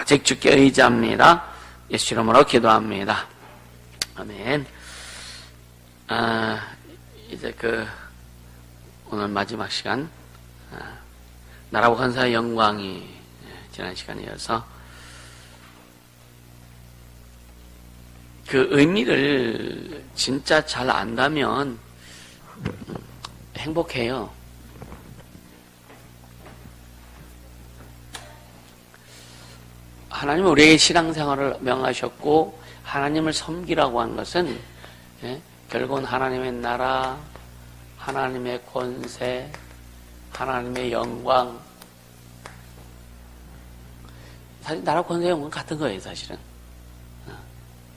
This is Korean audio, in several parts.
오직 주께 의지합니다. 예수 이름으로 기도합니다. 아멘. 이제 오늘 마지막 시간, 나라와 권세의 영광이 지난 시간이어서 그 의미를 진짜 잘 안다면 행복해요. 하나님은 우리의 신앙생활을 명하셨고 하나님을 섬기라고 하는 것은 결국은 하나님의 나라, 하나님의 권세, 하나님의 영광, 사실 나라, 권세, 영광 같은 거예요. 사실은.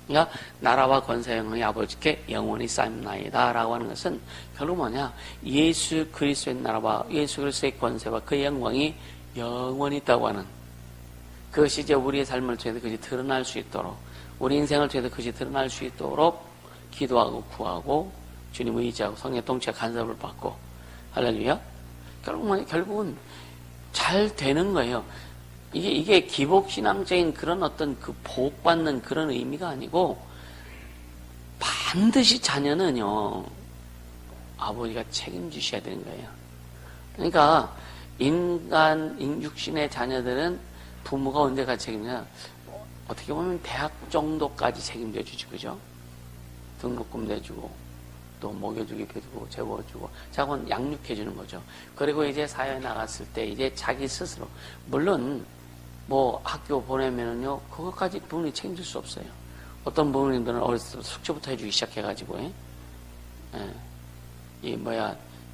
그러니까 나라와 권세, 영광이 아버지께 영원히 쌓임나이다 라고 하는 것은 결국 뭐냐, 예수 그리스도의 나라와 예수 그리스도의 권세와 그 영광이 영원히 있다고 하는, 그것이 이제 우리의 삶을 통해서 그것이 드러날 수 있도록, 우리 인생을 통해서 그것이 드러날 수 있도록 기도하고 구하고 주님 의지하고 성령 통치와 간섭을 받고, 할렐루야. 결국은 잘 되는 거예요. 이게 기복신앙적인 그런 어떤 그 보호받는 그런 의미가 아니고, 반드시 자녀는요, 아버지가 책임지셔야 되는 거예요. 그러니까, 육신의 자녀들은 부모가 언제가 책임지냐, 어떻게 보면 대학 정도까지 책임져 주지, 그죠? 등록금 내주고, 또 먹여주기, 배주고, 재워주고, 자곤 양육해주는 거죠. 그리고 이제 사회에 나갔을 때, 이제 자기 스스로, 물론, 학교 보내면은요, 그것까지 부모님이 책임질 수 없어요. 어떤 부모님들은 어렸을 때 숙제부터 해주기 시작해가지고,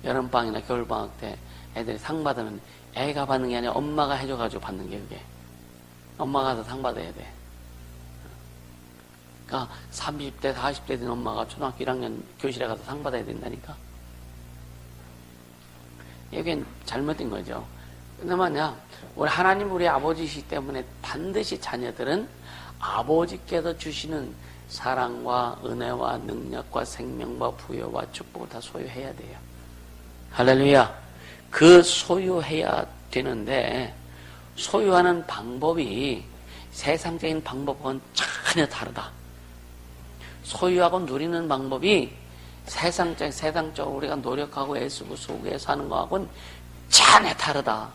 여름방학이나 겨울방학 때 애들이 상 받으면 애가 받는 게 아니라 엄마가 해줘가지고 받는 게 그게. 엄마가 가서 상 받아야 돼. 그러니까 30대, 40대 된 엄마가 초등학교 1학년 교실에 가서 상 받아야 된다니까. 이게 잘못된 거죠. 근데 우리 하나님 우리 아버지시기 때문에 반드시 자녀들은 아버지께서 주시는 사랑과 은혜와 능력과 생명과 부여와 축복을 다 소유해야 돼요. 할렐루야. 그 소유해야 되는데, 소유하는 방법이 세상적인 방법과는 전혀 다르다. 소유하고 누리는 방법이 세상적으로 우리가 노력하고 애쓰고 수고해서 하는 거하고는 전혀 다르다.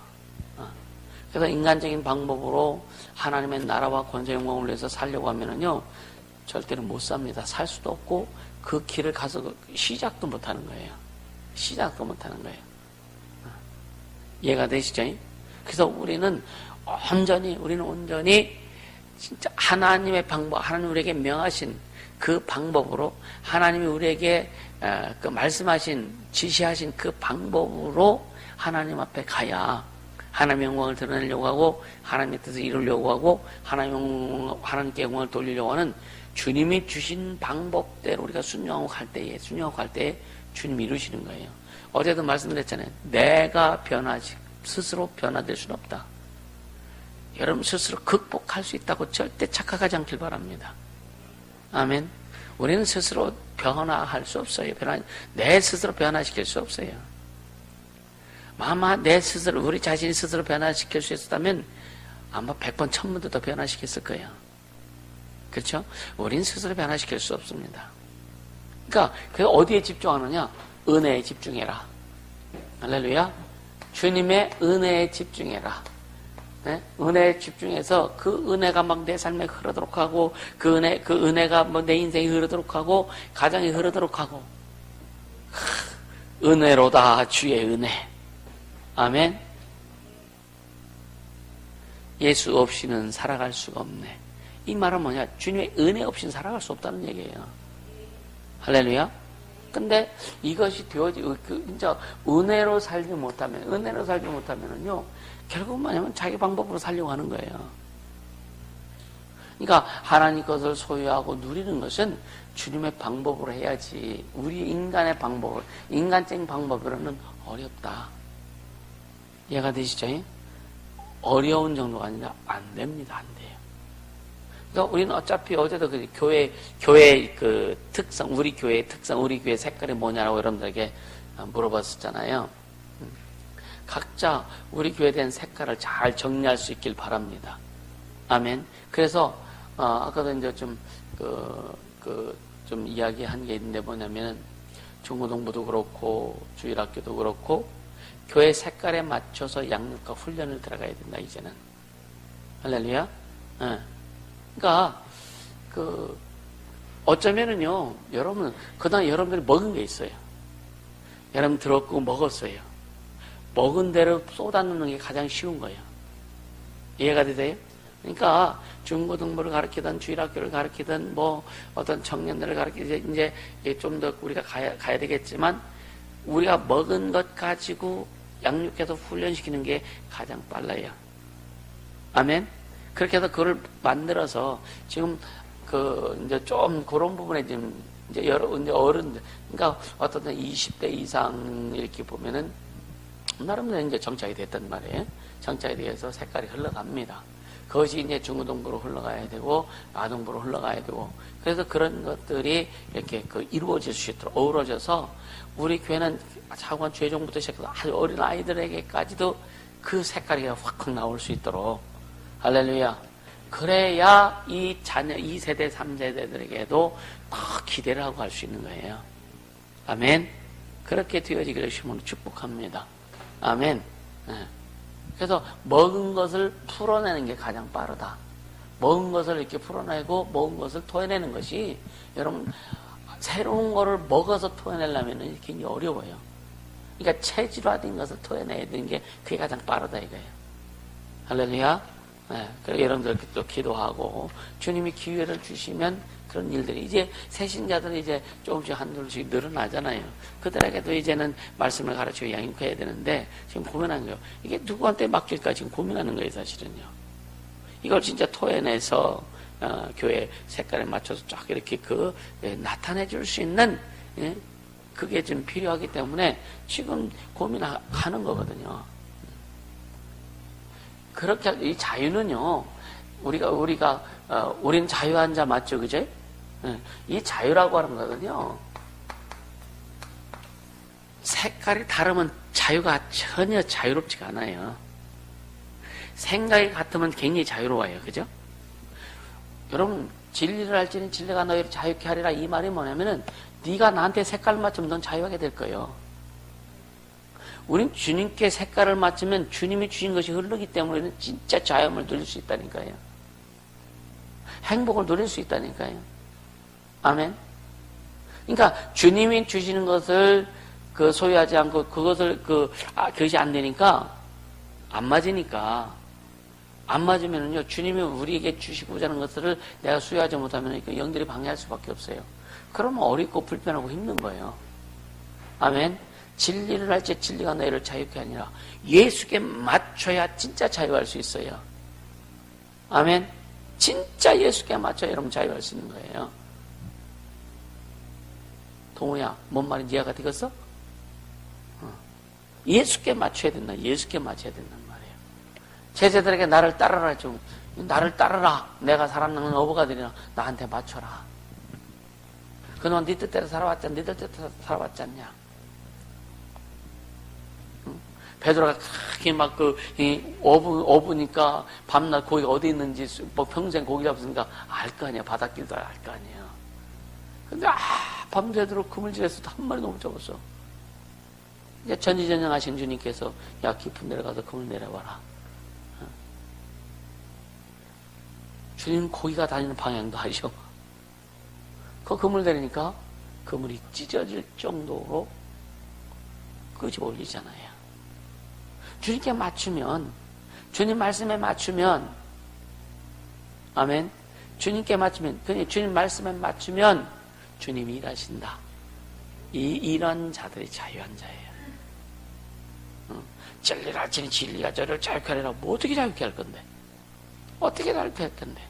그래서 인간적인 방법으로 하나님의 나라와 권세 영광을 위해서 살려고 하면은요, 절대로 못 삽니다. 살 수도 없고, 그 길을 가서 시작도 못 하는 거예요. 시작도 못 하는 거예요. 이해가 되시죠? 그래서 우리는 온전히 진짜 하나님의 방법, 하나님 우리에게 명하신 그 방법으로, 하나님이 우리에게 그 말씀하신, 지시하신 그 방법으로 하나님 앞에 가야 하나님의 영광을 드러내려고 하고, 하나님의 뜻을 이루려고 하고, 하나님께 영광을 돌리려고 하는 주님이 주신 방법대로 우리가 순종하고 갈 때에 주님이 이루시는 거예요. 어제도 말씀드렸잖아요. 내가 스스로 변화될 수는 없다. 여러분 스스로 극복할 수 있다고 절대 착각하지 않길 바랍니다. 아멘. 우리는 스스로 변화할 수 없어요. 내 스스로 변화시킬 수 없어요. 우리 자신이 스스로 변화시킬 수 있었다면 아마 100번, 1000번도 더 변화시켰을 거예요. 그렇죠? 우린 스스로 변화시킬 수 없습니다. 그러니까 어디에 집중하느냐? 은혜에 집중해라. 할렐루야. 주님의 은혜에 집중해라. 네? 은혜에 집중해서 그 은혜가 막 내 삶에 흐르도록 하고, 그 은혜가 내 인생에 흐르도록 하고, 가정에 흐르도록 하고. 은혜로다, 주의 은혜. 아멘. 예수 없이는 살아갈 수가 없네. 이 말은 뭐냐? 주님의 은혜 없이는 살아갈 수 없다는 얘기예요. 할렐루야. 근데 이것이 진짜 은혜로 살지 못하면은요, 결국은 뭐냐면 자기 방법으로 살려고 하는 거예요. 그러니까 하나님 것을 소유하고 누리는 것은 주님의 방법으로 해야지, 우리 인간의 방법으로, 인간적인 방법으로는 어렵다. 이해가 되시죠? 어려운 정도가 아니라 안 됩니다. 안 돼요. 그러니까 우리는 어차피 어제도 교회 그 특성, 우리 교회의 특성, 우리 교회 색깔이 뭐냐라고 여러분들에게 물어봤었잖아요. 각자 우리 교회에 대한 색깔을 잘 정리할 수 있길 바랍니다. 아멘. 그래서, 아까도 이제 좀 이야기한 게 있는데 뭐냐면, 중고등부도 그렇고, 주일학교도 그렇고, 교회 색깔에 맞춰서 양육과 훈련을 들어가야 된다, 이제는. 할렐루야? 예. 그러니까, 어쩌면은요, 여러분, 그동안 여러분들이 먹은 게 있어요. 여러분 들었고 먹었어요. 먹은 대로 쏟아놓는 게 가장 쉬운 거예요. 이해가 되세요? 그러니까 중고등부를 가르치든 주일학교를 가르치든 뭐 어떤 청년들을 가르치든 이제 좀 더 우리가 가야 되겠지만 우리가 먹은 것 가지고 양육해서 훈련시키는 게 가장 빨라요. 아멘? 그렇게 해서 그걸 만들어서 지금 이제 좀 그런 부분에 지금 이제 어른들, 그러니까 어떤 20대 이상 이렇게 보면은 나름대로 이제 정착이 됐단 말이에요. 정착이 돼서 색깔이 흘러갑니다. 그것이 이제 중고등부로 흘러가야 되고, 아동부로 흘러가야 되고, 그래서 그런 것들이 이렇게 이루어질 수 있도록 어우러져서 우리 교회는 차관 최종부터 시작해서 아주 어린 아이들에게까지도 그 색깔이 확확 나올 수 있도록, 할렐루야. 그래야 이 자녀, 2세대, 3세대들에게도 더 기대를 하고 갈 수 있는 거예요. 아멘. 그렇게 되어지기를 주님으로 축복합니다. 아멘. 네. 그래서 먹은 것을 풀어내는 게 가장 빠르다. 먹은 것을 이렇게 풀어내고 먹은 것을 토해내는 것이 여러분 새로운 거를 먹어서 토해내려면 굉장히 어려워요. 그러니까 체질화된 것을 토해내야 되는 게 그게 가장 빠르다 이거예요. 할렐루야. 네, 그래서 여러분들 또 기도하고 주님이 기회를 주시면 그런 일들이 이제 새신자들은 이제 조금씩 한둘씩 늘어나잖아요. 그들에게도 이제는 말씀을 가르치고 양육해야 되는데 지금 고민하는 거예요. 이게 누구한테 맡길까 지금 고민하는 거예요, 사실은요. 이걸 진짜 토해내서 교회 색깔에 맞춰서 쫙 이렇게 나타내 줄 수 있는 그게 좀 필요하기 때문에 지금 고민하는 거거든요. 그렇게 이 자유는요, 우린 자유한 자 맞죠, 그죠? 이 자유라고 하는 거거든요. 색깔이 다르면 자유가 전혀 자유롭지가 않아요. 생각이 같으면 굉장히 자유로워요, 그죠? 여러분, 진리를 알지니 진리가 너희를 자유케 하리라 이 말이 뭐냐면은 네가 나한테 색깔을 맞추면 넌 자유하게 될 거예요. 우린 주님께 색깔을 맞추면 주님이 주신 것이 흐르기 때문에 우리는 진짜 자유함을 누릴 수 있다니까요. 행복을 누릴 수 있다니까요. 아멘. 그러니까 주님이 주시는 것을 소유하지 않고 그것이 안 되니까 안 맞으니까 안 맞으면은요 주님이 우리에게 주시고자 하는 것들을 내가 수여하지 못하면 영들이 방해할 수밖에 없어요. 그러면 어렵고 불편하고 힘든 거예요. 아멘. 진리를 알지 진리가 너희를 자유케 하니라. 예수께 맞춰야 진짜 자유할 수 있어요. 아멘. 진짜 예수께 맞춰야 여러분 자유할 수 있는 거예요. 동호야, 뭔 말인지 이해가 되겠어? 예수께 맞춰야 된다. 예수께 맞춰야 된단 말이에요. 제자들에게 나를 따르라 좀. 나를 따르라. 내가 살아남는 어부가 되리라. 나한테 맞춰라. 그동안 네 뜻대로 살아왔지 않냐? 네 뜻대로 살아왔지 않냐? 베드로가 그렇게 막 어부니까 밤낮 고기가 어디 있는지 뭐 평생 고기 잡았으니까 알 거 아니야. 바닷길도 알 거 아니야. 근데 밤새도록 그물질에서도 한 마리도 못 잡았어. 이제 전지전능하신 주님께서 야 깊은 데로 가서 그물 내려와라. 주님 고기가 다니는 방향도 아셔. 그 그물 내리니까 그물이 찢어질 정도로 끄집어 올리잖아요. 주님께 맞추면, 주님 말씀에 맞추면, 아멘. 주님께 맞추면, 주님 말씀에 맞추면 주님이 일하신다. 이런 자들이 자유한 자예요. 진리를 알지니 진리가 저를 자유케 하리라. 뭐 어떻게 자유케 할 건데? 어떻게 자유케 할 건데?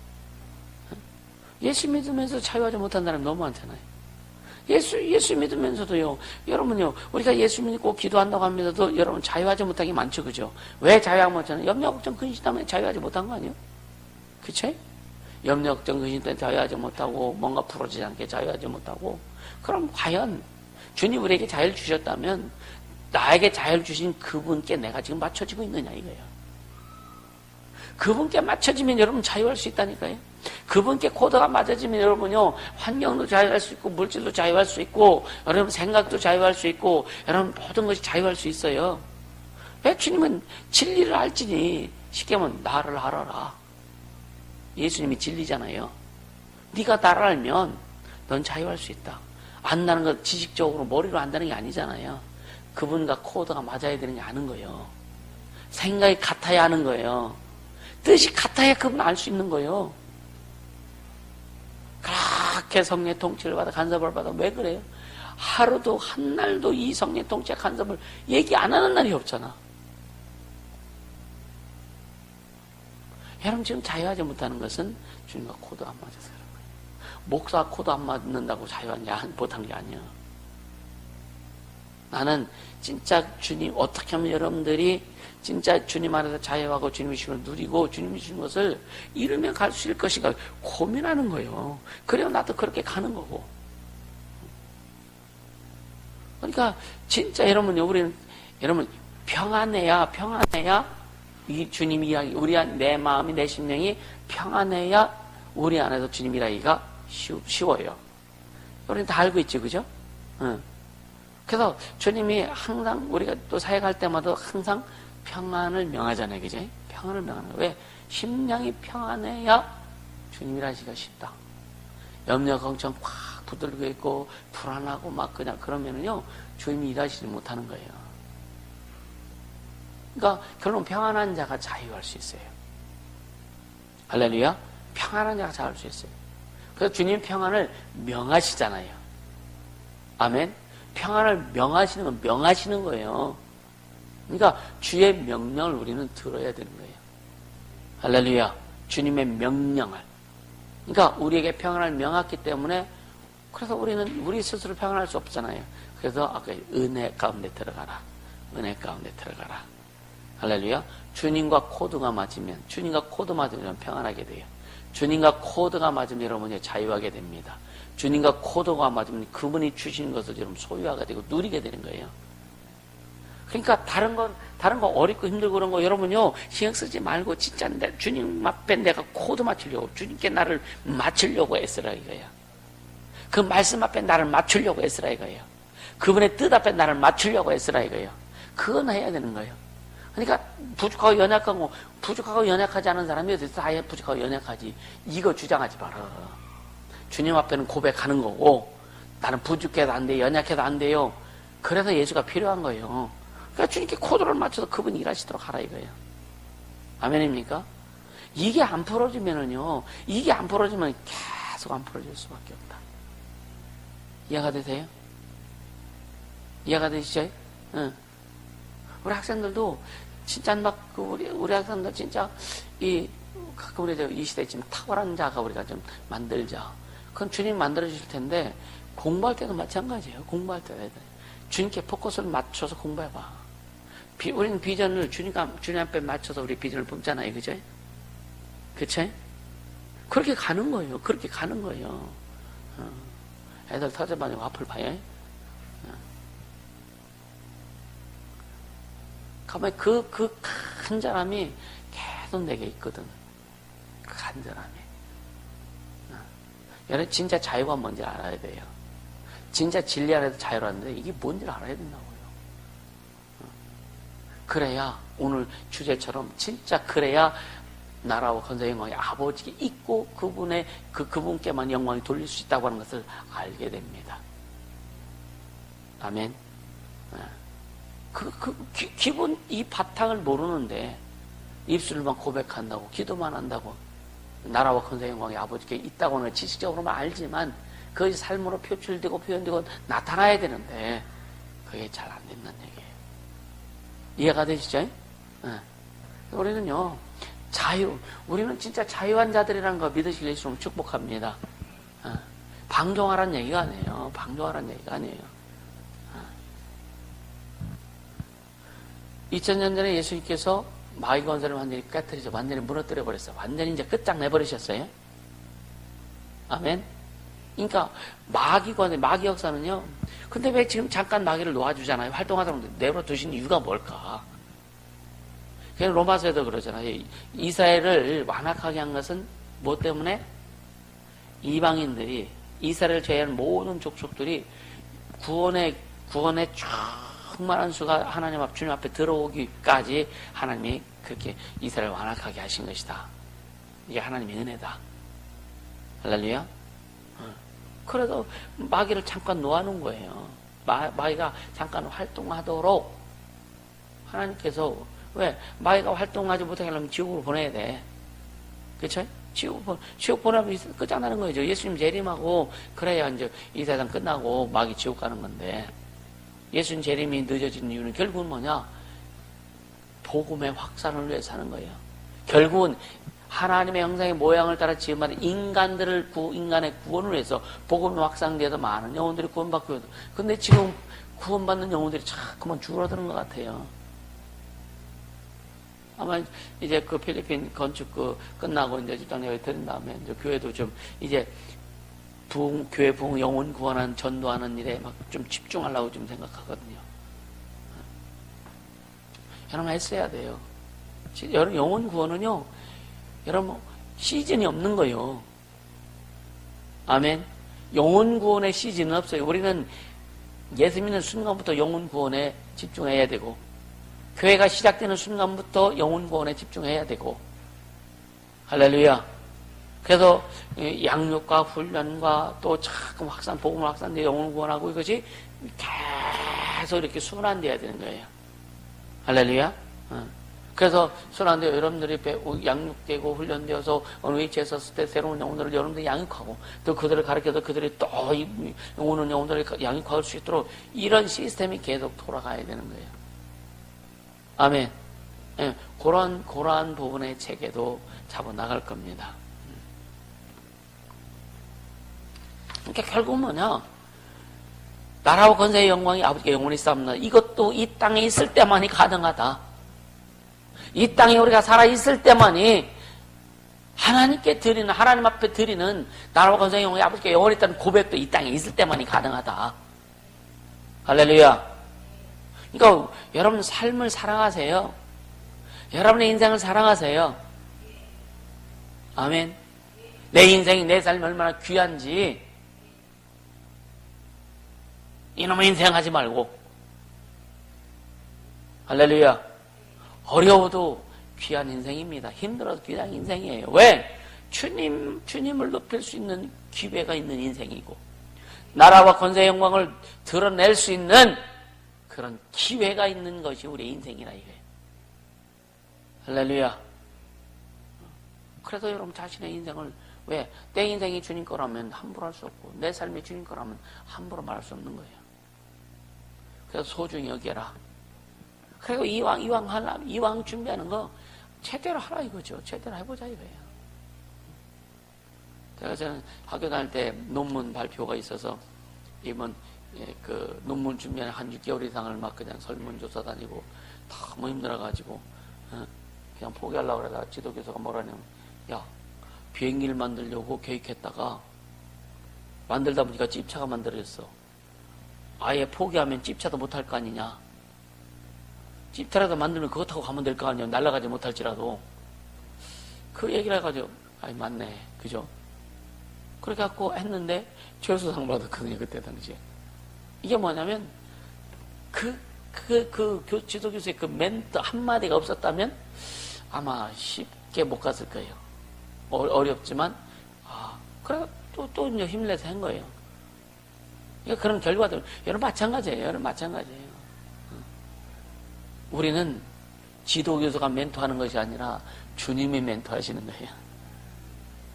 예수 믿으면서 자유하지 못한 사람이 너무 많잖아요. 예수 믿으면서도요, 여러분요, 우리가 예수 믿고 기도한다고 하면서도 여러분 자유하지 못하기 많죠, 그죠? 왜 자유하지 못하나? 염려, 걱정, 근심 때문에 자유하지 못한 거 아니에요? 그쵸? 염려, 걱정, 근심 때문에 자유하지 못하고, 뭔가 풀어지지 않게 자유하지 못하고, 그럼 과연 주님 우리에게 자유를 주셨다면, 나에게 자유를 주신 그분께 내가 지금 맞춰지고 있느냐, 이거예요. 그분께 맞춰지면 여러분 자유할 수 있다니까요. 그분께 코드가 맞아지면 여러분요, 환경도 자유할 수 있고, 물질도 자유할 수 있고, 여러분 생각도 자유할 수 있고, 여러분 모든 것이 자유할 수 있어요. 왜 주님은 진리를 알지니 쉽게 하면 나를 알아라. 예수님이 진리잖아요. 네가 나를 알면 넌 자유할 수 있다. 안다는 건 지식적으로 머리로 안다는 게 아니잖아요. 그분과 코드가 맞아야 되는 게 아는 거예요. 생각이 같아야 하는 거예요. 뜻이 같아야 그분 알 수 있는 거예요. 그렇게 성령의 통치를 받아 간섭을 받아 왜 그래요? 하루도 한 날도 이 성령의 통치와 간섭을 얘기 안 하는 날이 없잖아. 여러분 지금 자유하지 못하는 것은 주님과 코드 안 맞아서 그런 거예요. 목사 코드 안 맞는다고 자유하지 못한 게 아니야. 나는 진짜 주님, 어떻게 하면 여러분들이 진짜 주님 안에서 자유하고 주님의 주를 누리고 주님이 주신 것을 이루면 갈 수 있을 것인가 고민하는 거예요. 그래야 나도 그렇게 가는 거고. 그러니까 진짜 여러분요, 우리는 여러분 평안해야 이 주님 이야기, 내 마음이 내 심령이 평안해야 우리 안에서 주님 일하기가 쉬워요. 우리는 다 알고 있죠, 그죠? 응. 그래서 주님이 항상 우리가 또 사역할 때마다 항상 평안을 명하잖아요, 그죠? 평안을 명하는 거예요. 왜? 심령이 평안해야 주님 일하기가 쉽다. 염려, 걱정 꽉 붙들고 있고 불안하고 막 그냥 그러면은요, 주님이 일하시지 못하는 거예요. 그러니까 결론 평안한 자가 자유할 수 있어요. 할렐루야. 평안한 자가 자유할 수 있어요. 그래서 주님 평안을 명하시잖아요. 아멘. 평안을 명하시는 건 명하시는 거예요. 그러니까 주의 명령을 우리는 들어야 되는 거예요. 할렐루야. 주님의 명령을. 그러니까 우리에게 평안을 명했기 때문에 그래서 우리는 우리 스스로 평안할 수 없잖아요. 그래서 아까 은혜 가운데 들어가라. 은혜 가운데 들어가라. 할렐루야. 주님과 코드가 맞으면, 주님과 코드 맞으면 평안하게 돼요. 주님과 코드가 맞으면 여러분이 자유하게 됩니다. 주님과 코드가 맞으면 그분이 주시는 것을 여러분 소유하게 되고 누리게 되는 거예요. 그러니까 다른 거 어렵고 힘들고 그런 거 여러분요, 신경 쓰지 말고 진짜 주님 앞에 내가 코드 맞추려고, 주님께 나를 맞추려고 애쓰라 이거야. 그 말씀 앞에 나를 맞추려고 애쓰라 이거예요. 그분의 뜻 앞에 나를 맞추려고 애쓰라 이거예요. 그건 해야 되는 거예요. 그러니까 부족하고 연약하지 않은 사람이 어디서 다 부족하고 연약하지, 이거 주장하지 마라. 주님 앞에는 고백하는 거고, 나는 부족해도 안 돼요, 연약해도 안 돼요. 그래서 예수가 필요한 거예요. 그러니까 주님께 코드를 맞춰서 그분이 일하시도록 하라 이거예요. 아멘입니까? 이게 안 풀어지면은요, 이게 안 풀어지면 계속 안 풀어질 수밖에 없다. 이해가 되세요? 이해가 되시죠? 응. 우리 학생들도 진짜 우리 학생들 진짜 가끔 우리 이 시대에 지금 탁월한 자가 우리가 좀 만들자. 그건 주님 만들어 주실 텐데, 공부할 때도 마찬가지예요. 공부할 때 주님께 포커스를 맞춰서 공부해봐. 우리는 비전을 주님 앞에 맞춰서 우리 비전을 뽑잖아요. 그죠? 그쵸? 그렇게 가는 거예요. 그렇게 가는 거예요. 애들 터져가지고 앞을 봐요. 가만히 그 간절함이 계속 내게 있거든. 그 간절함이. 여러분, 진짜 자유가 뭔지 알아야 돼요. 진짜 진리 안에서 자유라는데 이게 뭔지를 알아야 된다고요. 그래야 오늘 주제처럼 진짜 그래야 나라와 건설의 영광이 아버지께 있고 그분께만 영광이 돌릴 수 있다고 하는 것을 알게 됩니다. 아멘. 기본 이 바탕을 모르는데 입술만 고백한다고, 기도만 한다고, 나라와 건설의 영광이 아버지께 있다고 하는 지식적으로만 알지만 그것이 삶으로 표출되고 표현되고 나타나야 되는데 그게 잘 안 된다는 얘기예요. 이해가 되시죠? 우리는요, 우리는 진짜 자유한 자들이라는 거 믿으실수록 축복합니다. 방종하라는 얘기가 아니에요. 방종하라는 얘기가 아니에요. 2000년 전에 예수님께서 마귀 권세를 완전히 깨뜨리죠. 완전히 무너뜨려 버렸어요. 완전히 이제 끝장내버리셨어요. 아멘. 그러니까 마귀 역사는요. 근데 왜 지금 잠깐 마귀를 놓아주잖아요. 활동하다 보면 내버려 두신 이유가 뭘까? 그냥 로마서에도 그러잖아요. 이스라엘을 완악하게 한 것은 뭐 때문에? 이방인들이, 이스라엘을 제외한 모든 족속들이 구원의 충만한 수가 하나님 앞, 주님 앞에 들어오기까지 하나님이 그렇게 이스라엘을 완악하게 하신 것이다. 이게 하나님의 은혜다. 할렐루야. 그래도 마귀를 잠깐 놓아놓은 거예요. 마귀가 잠깐 활동하도록 하나님께서, 왜? 마귀가 활동하지 못하게 하려면 지옥으로 보내야 돼. 그쵸? 지옥 보내면 끝장나는 거죠. 예수님 재림하고 그래야 이제 이 세상 끝나고 마귀 지옥 가는 건데, 예수님 재림이 늦어지는 이유는 결국은 뭐냐? 복음의 확산을 위해서 하는 거예요. 결국은 하나님의 형상의 모양을 따라 지음받은 인간의 구원을 위해서 복음이 확산되어서 많은 영혼들이 구원받고 있어요. 근데 지금 구원받는 영혼들이 자꾸만 줄어드는 것 같아요. 아마 이제 그 필리핀 건축 끝나고 이제 집단 예배 드린 다음에 이제 교회도 좀 이제 교회 부흥 영혼 구원하는 전도하는 일에 막 좀 집중하려고 좀 생각하거든요. 여러분 했어야 돼요. 여러분 영혼 구원은요, 여러분 시즌이 없는 거예요. 아멘. 영혼 구원의 시즌은 없어요. 우리는 예수 믿는 순간부터 영혼 구원에 집중해야 되고, 교회가 시작되는 순간부터 영혼 구원에 집중해야 되고, 할렐루야. 그래서 양육과 훈련과 또 자꾸 복음을 확산되어 영혼 구원하고 이것이 계속 이렇게 순환되어야 되는 거예요. 할렐루야. 그래서 순환되어 여러분들이 양육되고 훈련되어서 어느 위치에 섰을 때 새로운 영혼들을 여러분들이 양육하고, 또 그들을 가르쳐서 그들이 또 오는 영혼들을 양육할 수 있도록 이런 시스템이 계속 돌아가야 되는 거예요. 아멘. 예, 그러한 부분의 체계도 잡아 나갈 겁니다. 그러니까 결국은 뭐냐? 나라와 권세의 영광이 아버지께 영원히 쌓습니다. 이것도 이 땅에 있을 때만이 가능하다. 이 땅에 우리가 살아있을 때만이 하나님께 드리는, 하나님 앞에 드리는 나라와 권세의 영광이 아버지께 영원히 있다는 고백도 이 땅에 있을 때만이 가능하다. 할렐루야. 그러니까 여러분 삶을 사랑하세요. 여러분의 인생을 사랑하세요. 아멘. 내 인생이, 내 삶이 얼마나 귀한지 이놈의 인생 하지 말고, 할렐루야. 어려워도 귀한 인생입니다. 힘들어도 귀한 인생이에요. 왜? 주님을 높일 수 있는 기회가 있는 인생이고, 나라와 권세의 영광을 드러낼 수 있는 그런 기회가 있는 것이 우리의 인생이라 이거예요. 할렐루야. 그래서 여러분 자신의 인생을, 왜? 내 인생이 주님 거라면 함부로 할 수 없고, 내 삶이 주님 거라면 함부로 말할 수 없는 거예요. 그래서 소중히 여겨라. 그리고 이왕 준비하는 거 제대로 하라 이거죠. 제대로 해보자 이거예요. 제가 저는 학교 다닐 때 논문 발표가 있어서 이번 그 논문 준비하는 한 6개월 이상을 막 그냥 설문조사 다니고 너무 힘들어가지고 그냥 포기하려고 그러다가 지도교수가 뭐라냐면, 야, 비행기를 만들려고 계획했다가 만들다 보니까 찝차가 만들어졌어. 아예 포기하면 찝차도 못할 거 아니냐. 찝차라도 만들면 그거 타고 가면 될 거 아니야. 날아가지 못할지라도. 그 얘기를 해가지고, 아이 맞네, 그죠? 그렇게 갖고 했는데 최우수상 받았거든요, 그때 당시에. 이게 뭐냐면 지도교수의 그 멘트 한마디가 없었다면 아마 쉽게 못 갔을 거예요. 어렵지만, 그래, 또 이제 힘을 내서 한 거예요. 그러니까 그런 결과들, 여러분 마찬가지예요. 여러분 마찬가지예요. 우리는 지도교수가 멘토하는 것이 아니라 주님이 멘토하시는 거예요.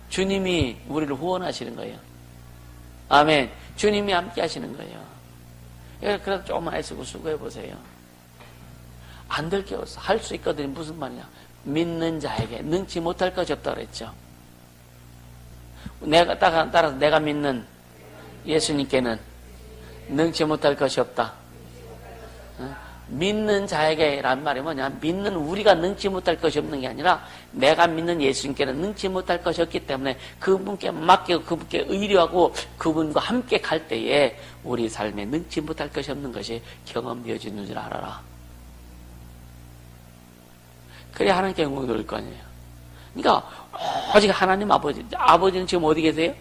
주님이 우리를 후원하시는 거예요. 아멘. 주님이 함께 하시는 거예요. 그래서 조금만 애쓰고 수고해보세요. 안 될 게 없어. 할 수 있거든요. 무슨 말이냐. 믿는 자에게 능치 못할 것이 없다 그랬죠. 따라서 내가 믿는 예수님께는 능치 못할 것이 없다. 믿는 자에게란 말이 뭐냐. 믿는 우리가 능치 못할 것이 없는 게 아니라 내가 믿는 예수님께는 능치 못할 것이 없기 때문에 그분께 맡기고 그분께 의뢰하고 그분과 함께 갈 때에 우리 삶에 능치 못할 것이 없는 것이 경험되어지는 줄 알아라. 그래야 하나님께 영광 돌릴 거 아니에요. 그러니까 오직 하나님 아버지는 지금 어디 계세요?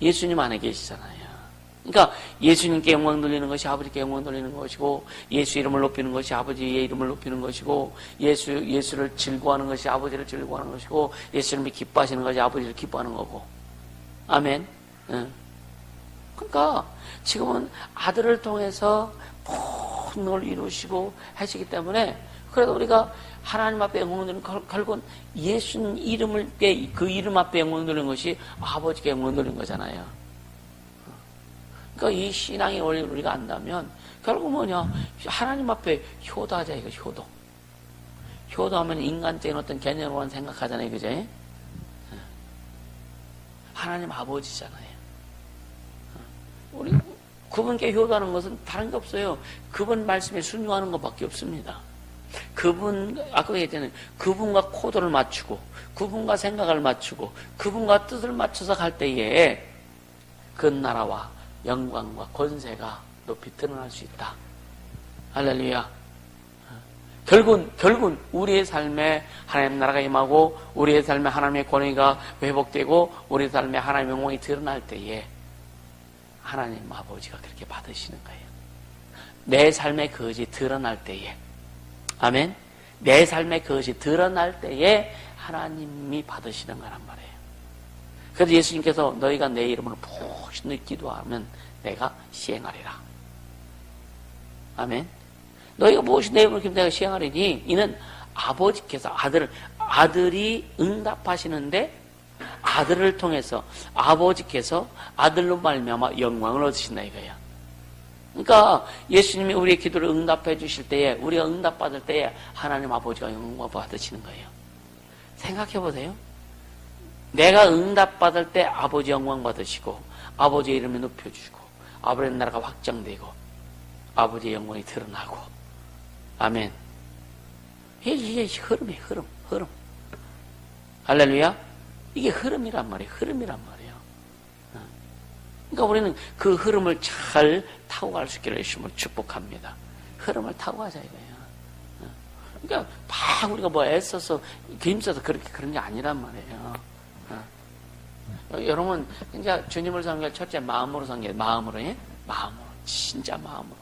예수님 안에 계시잖아요. 그러니까 예수님께 영광 돌리는 것이 아버지께 영광 돌리는 것이고, 예수 이름을 높이는 것이 아버지의 이름을 높이는 것이고, 예수를 즐거워하는 것이 아버지를 즐거워하는 것이고, 예수님이 기뻐하시는 것이 아버지를 기뻐하는 거고. 아멘. 그러니까 지금은 아들을 통해서 모든 걸 이루시고 하시기 때문에, 그래도 우리가 하나님 앞에 영광 돌리는, 결국은 예수님 이름을, 그 이름 앞에 영광 돌리는 것이 아버지께 영광 돌리는 거잖아요. 그러니까 이 신앙의 원리를 우리가 안다면, 결국 뭐냐, 하나님 앞에 효도하자, 이거 효도. 효도하면 인간적인 어떤 개념으로만 생각하잖아요, 그죠? 하나님 아버지잖아요. 우리 그분께 효도하는 것은 다른 게 없어요. 그분 말씀에 순종하는 것밖에 없습니다. 아까 얘기했잖아요. 그분과 코드를 맞추고, 그분과 생각을 맞추고, 그분과 뜻을 맞춰서 갈 때에 그 나라와 영광과 권세가 높이 드러날 수 있다. 할렐루야. 결국은 우리의 삶에 하나님 나라가 임하고, 우리의 삶에 하나님의 권위가 회복되고, 우리의 삶에 하나님의 영광이 드러날 때에 하나님 아버지가 그렇게 받으시는 거예요. 내 삶의 그것이 드러날 때에, 아멘. 내 삶의 그것이 드러날 때에 하나님이 받으시는 거란 말이에요. 그래서 예수님께서 너희가 내 이름으로 무엇이든 기도하면 내가 시행하리라. 아멘. 너희가 무엇이 내 이름으로 기도하면 내가 시행하리니, 이는 아버지께서 아들이 응답하시는데, 아들을 통해서 아버지께서 아들로 말미암아 영광을 얻으신다 이거야. 그러니까 예수님이 우리의 기도를 응답해 주실 때에, 우리가 응답받을 때에 하나님 아버지가 영광 받으시는 거예요. 생각해 보세요. 내가 응답받을 때 아버지 영광 받으시고, 아버지의 이름을 높여주시고, 아버지의 나라가 확장되고, 아버지의 영광이 드러나고. 아멘. 이게 흐름이에요. 흐름. 할렐루야. 이게 흐름이란 말이에요. 그러니까 우리는 그 흐름을 잘 타고 갈 수 있기를 예수님을 축복합니다. 흐름을 타고 가자 이거예요. 그러니까 막 우리가 뭐 애써서 힘써서 그런 게 아니란 말이에요. 여러분 진짜 주님을 섬길 첫째 마음으로 섬겨요. 마음으로, 진짜 마음으로.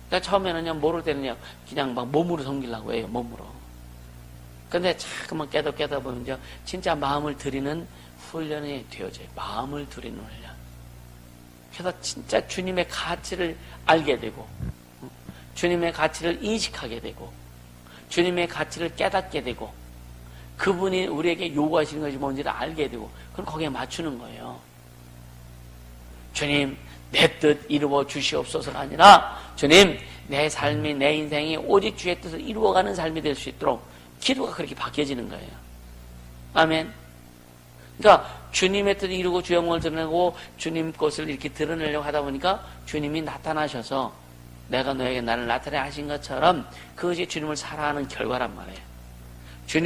그러니까 처음에는요, 모를 때는요, 그냥 막 몸으로 섬기려고 해요. 몸으로. 근데 자꾸만 깨다 보면요, 진짜 마음을 들이는 훈련이 되어져요. 마음을 들이는 훈련. 그래서 진짜 주님의 가치를 알게 되고, 주님의 가치를 인식하게 되고, 주님의 가치를 깨닫게 되고, 그분이 우리에게 요구하시는 것이 뭔지를 알게 되고, 그럼 거기에 맞추는 거예요. 주님, 내 뜻 이루어 주시옵소서가 아니라, 주님, 내 삶이, 내 인생이 오직 주의 뜻을 이루어가는 삶이 될 수 있도록 기도가 그렇게 바뀌어지는 거예요. 아멘. 그러니까 주님의 뜻을 이루고 주의 영광을 드러내고 주님 것을 이렇게 드러내려고 하다 보니까 주님이 나타나셔서 내가 너에게 나를 나타내 하신 것처럼 그것이 주님을 사랑하는 결과란 말이에요.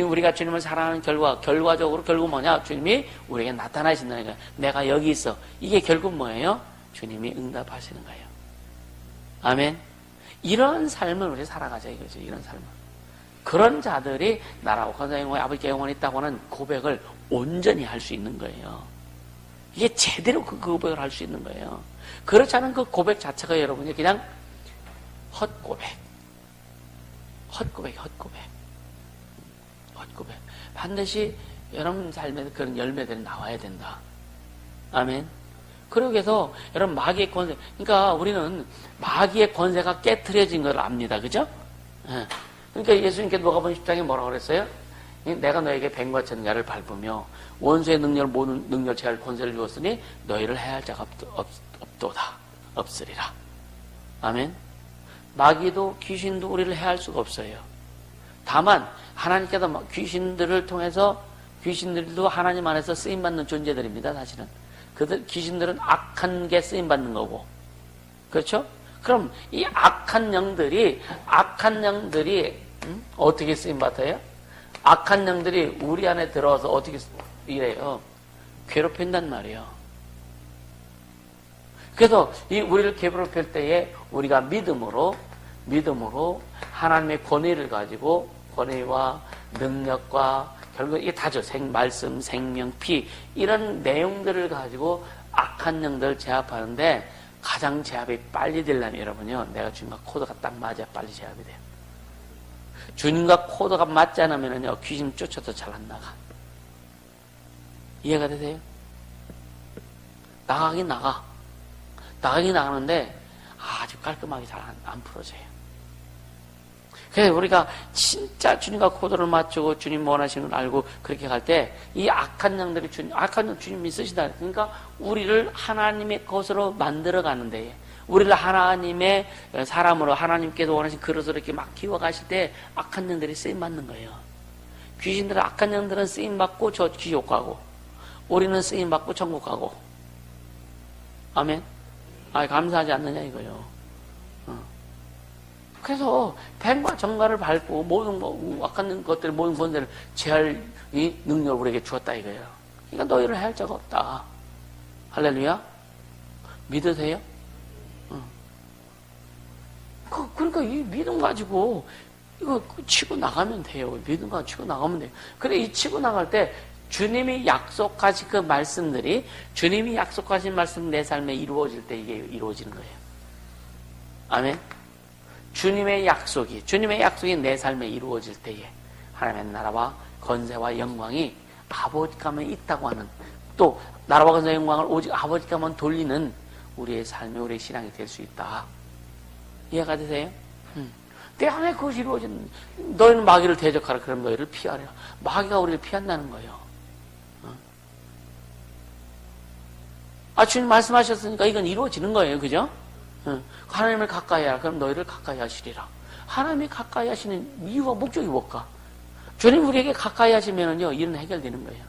우리가 주님을 사랑하는 결과적으로 결국 뭐냐? 주님이 우리에게 나타나신다는 거예요. 내가 여기 있어. 이게 결국 뭐예요? 주님이 응답하시는 거예요. 아멘. 이런 삶을 우리 살아가자 이거죠. 이런 삶을. 그런 자들이 나라와 권세 영광의 아버지께 영원히 있다고 하는 고백을 온전히 할 수 있는 거예요. 이게 제대로 그 고백을 할 수 있는 거예요. 그렇지 않은 그 고백 자체가 여러분이 그냥 헛고백. 반드시 여러분 삶에서 그런 열매들이 나와야 된다. 아멘. 그러기 위해서 여러분 마귀의 권세, 그러니까 우리는 마귀의 권세가 깨트려진 걸 압니다. 그죠? 예. 그러니까 예수님께서 누가복음 10장에 뭐라고 그랬어요? 내가 너에게 뱀과 천가를 밟으며 원수의 모든 능력을 제할 권세를 주었으니 너희를 해할 자가 없으리라. 아멘. 마귀도 귀신도 우리를 해할 수가 없어요. 다만 하나님께서 귀신들을 통해서, 귀신들도 하나님 안에서 쓰임받는 존재들입니다. 사실은 귀신들은 악한 게 쓰임받는 거고, 그렇죠? 그럼 이 악한 영들이 어떻게 쓰임받아요? 악한 영들이 우리 안에 들어와서 어떻게 이래요? 괴롭힌단 말이에요. 그래서 이 우리를 괴롭힐 때에 우리가 믿음으로 믿음으로 하나님의 권위를 가지고 권위와 능력과 결국 이게 다죠. 말씀, 생명, 피 이런 내용들을 가지고 악한 영들을 제압하는데 가장 제압이 빨리 되려면 여러분요. 내가 주님과 코드가 딱 맞아야 빨리 제압이 돼요. 주님과 코드가 맞지 않으면요. 귀신 쫓아도 잘 안 나가. 이해가 되세요? 나가긴 나가. 나가긴 나가는데 아주 깔끔하게 잘 안 풀어져요. 그래서 우리가 진짜 주님과 코드를 맞추고 주님 원하시는 걸 알고 그렇게 갈 때 이 악한 영들이 악한 영 주님이 쓰시다. 그러니까 우리를 하나님의 것으로 만들어 가는데 우리를 하나님의 사람으로 하나님께서 원하신 그릇으로 이렇게 막 키워가실 때 악한 영들이 쓰임받는 거예요. 귀신들은 악한 영들은 쓰임받고 저 지옥 가고 우리는 쓰임받고 천국 가고. 아멘. 감사하지 않느냐 이거요. 그래서 뱀과 정갈을 밟고 모든 악한 것들 모든 권세를 제할 이 능력을 우리에게 주었다 이거예요. 그러니까 너희를 할 자가 없다. 할렐루야. 믿으세요? 그러니까 이 믿음 가지고 이거 치고 나가면 돼요. 믿음 가지고 치고 나가면 돼요. 그래 이 치고 나갈 때 주님이 약속하신 그 말씀들이 주님이 약속하신 말씀 내 삶에 이루어질 때 이게 이루어지는 거예요. 아멘. 주님의 약속이 내 삶에 이루어질 때에 하나님의 나라와 건세와 영광이 아버지께만 있다고 하는 또 나라와 건세와 영광을 오직 아버지께만 돌리는 우리의 삶이 우리의 신앙이 될 수 있다. 이해가 되세요? 내 안에 그것이 이루어지는 너희는 마귀를 대적하라 그럼 너희를 피하라. 마귀가 우리를 피한다는 거예요. 주님 말씀하셨으니까 이건 이루어지는 거예요. 그죠? 하나님을 가까이 하라. 그럼 너희를 가까이 하시리라. 하나님이 가까이 하시는 이유와 목적이 뭘까? 주님 우리에게 가까이 하시면은요, 일은 해결되는 거예요.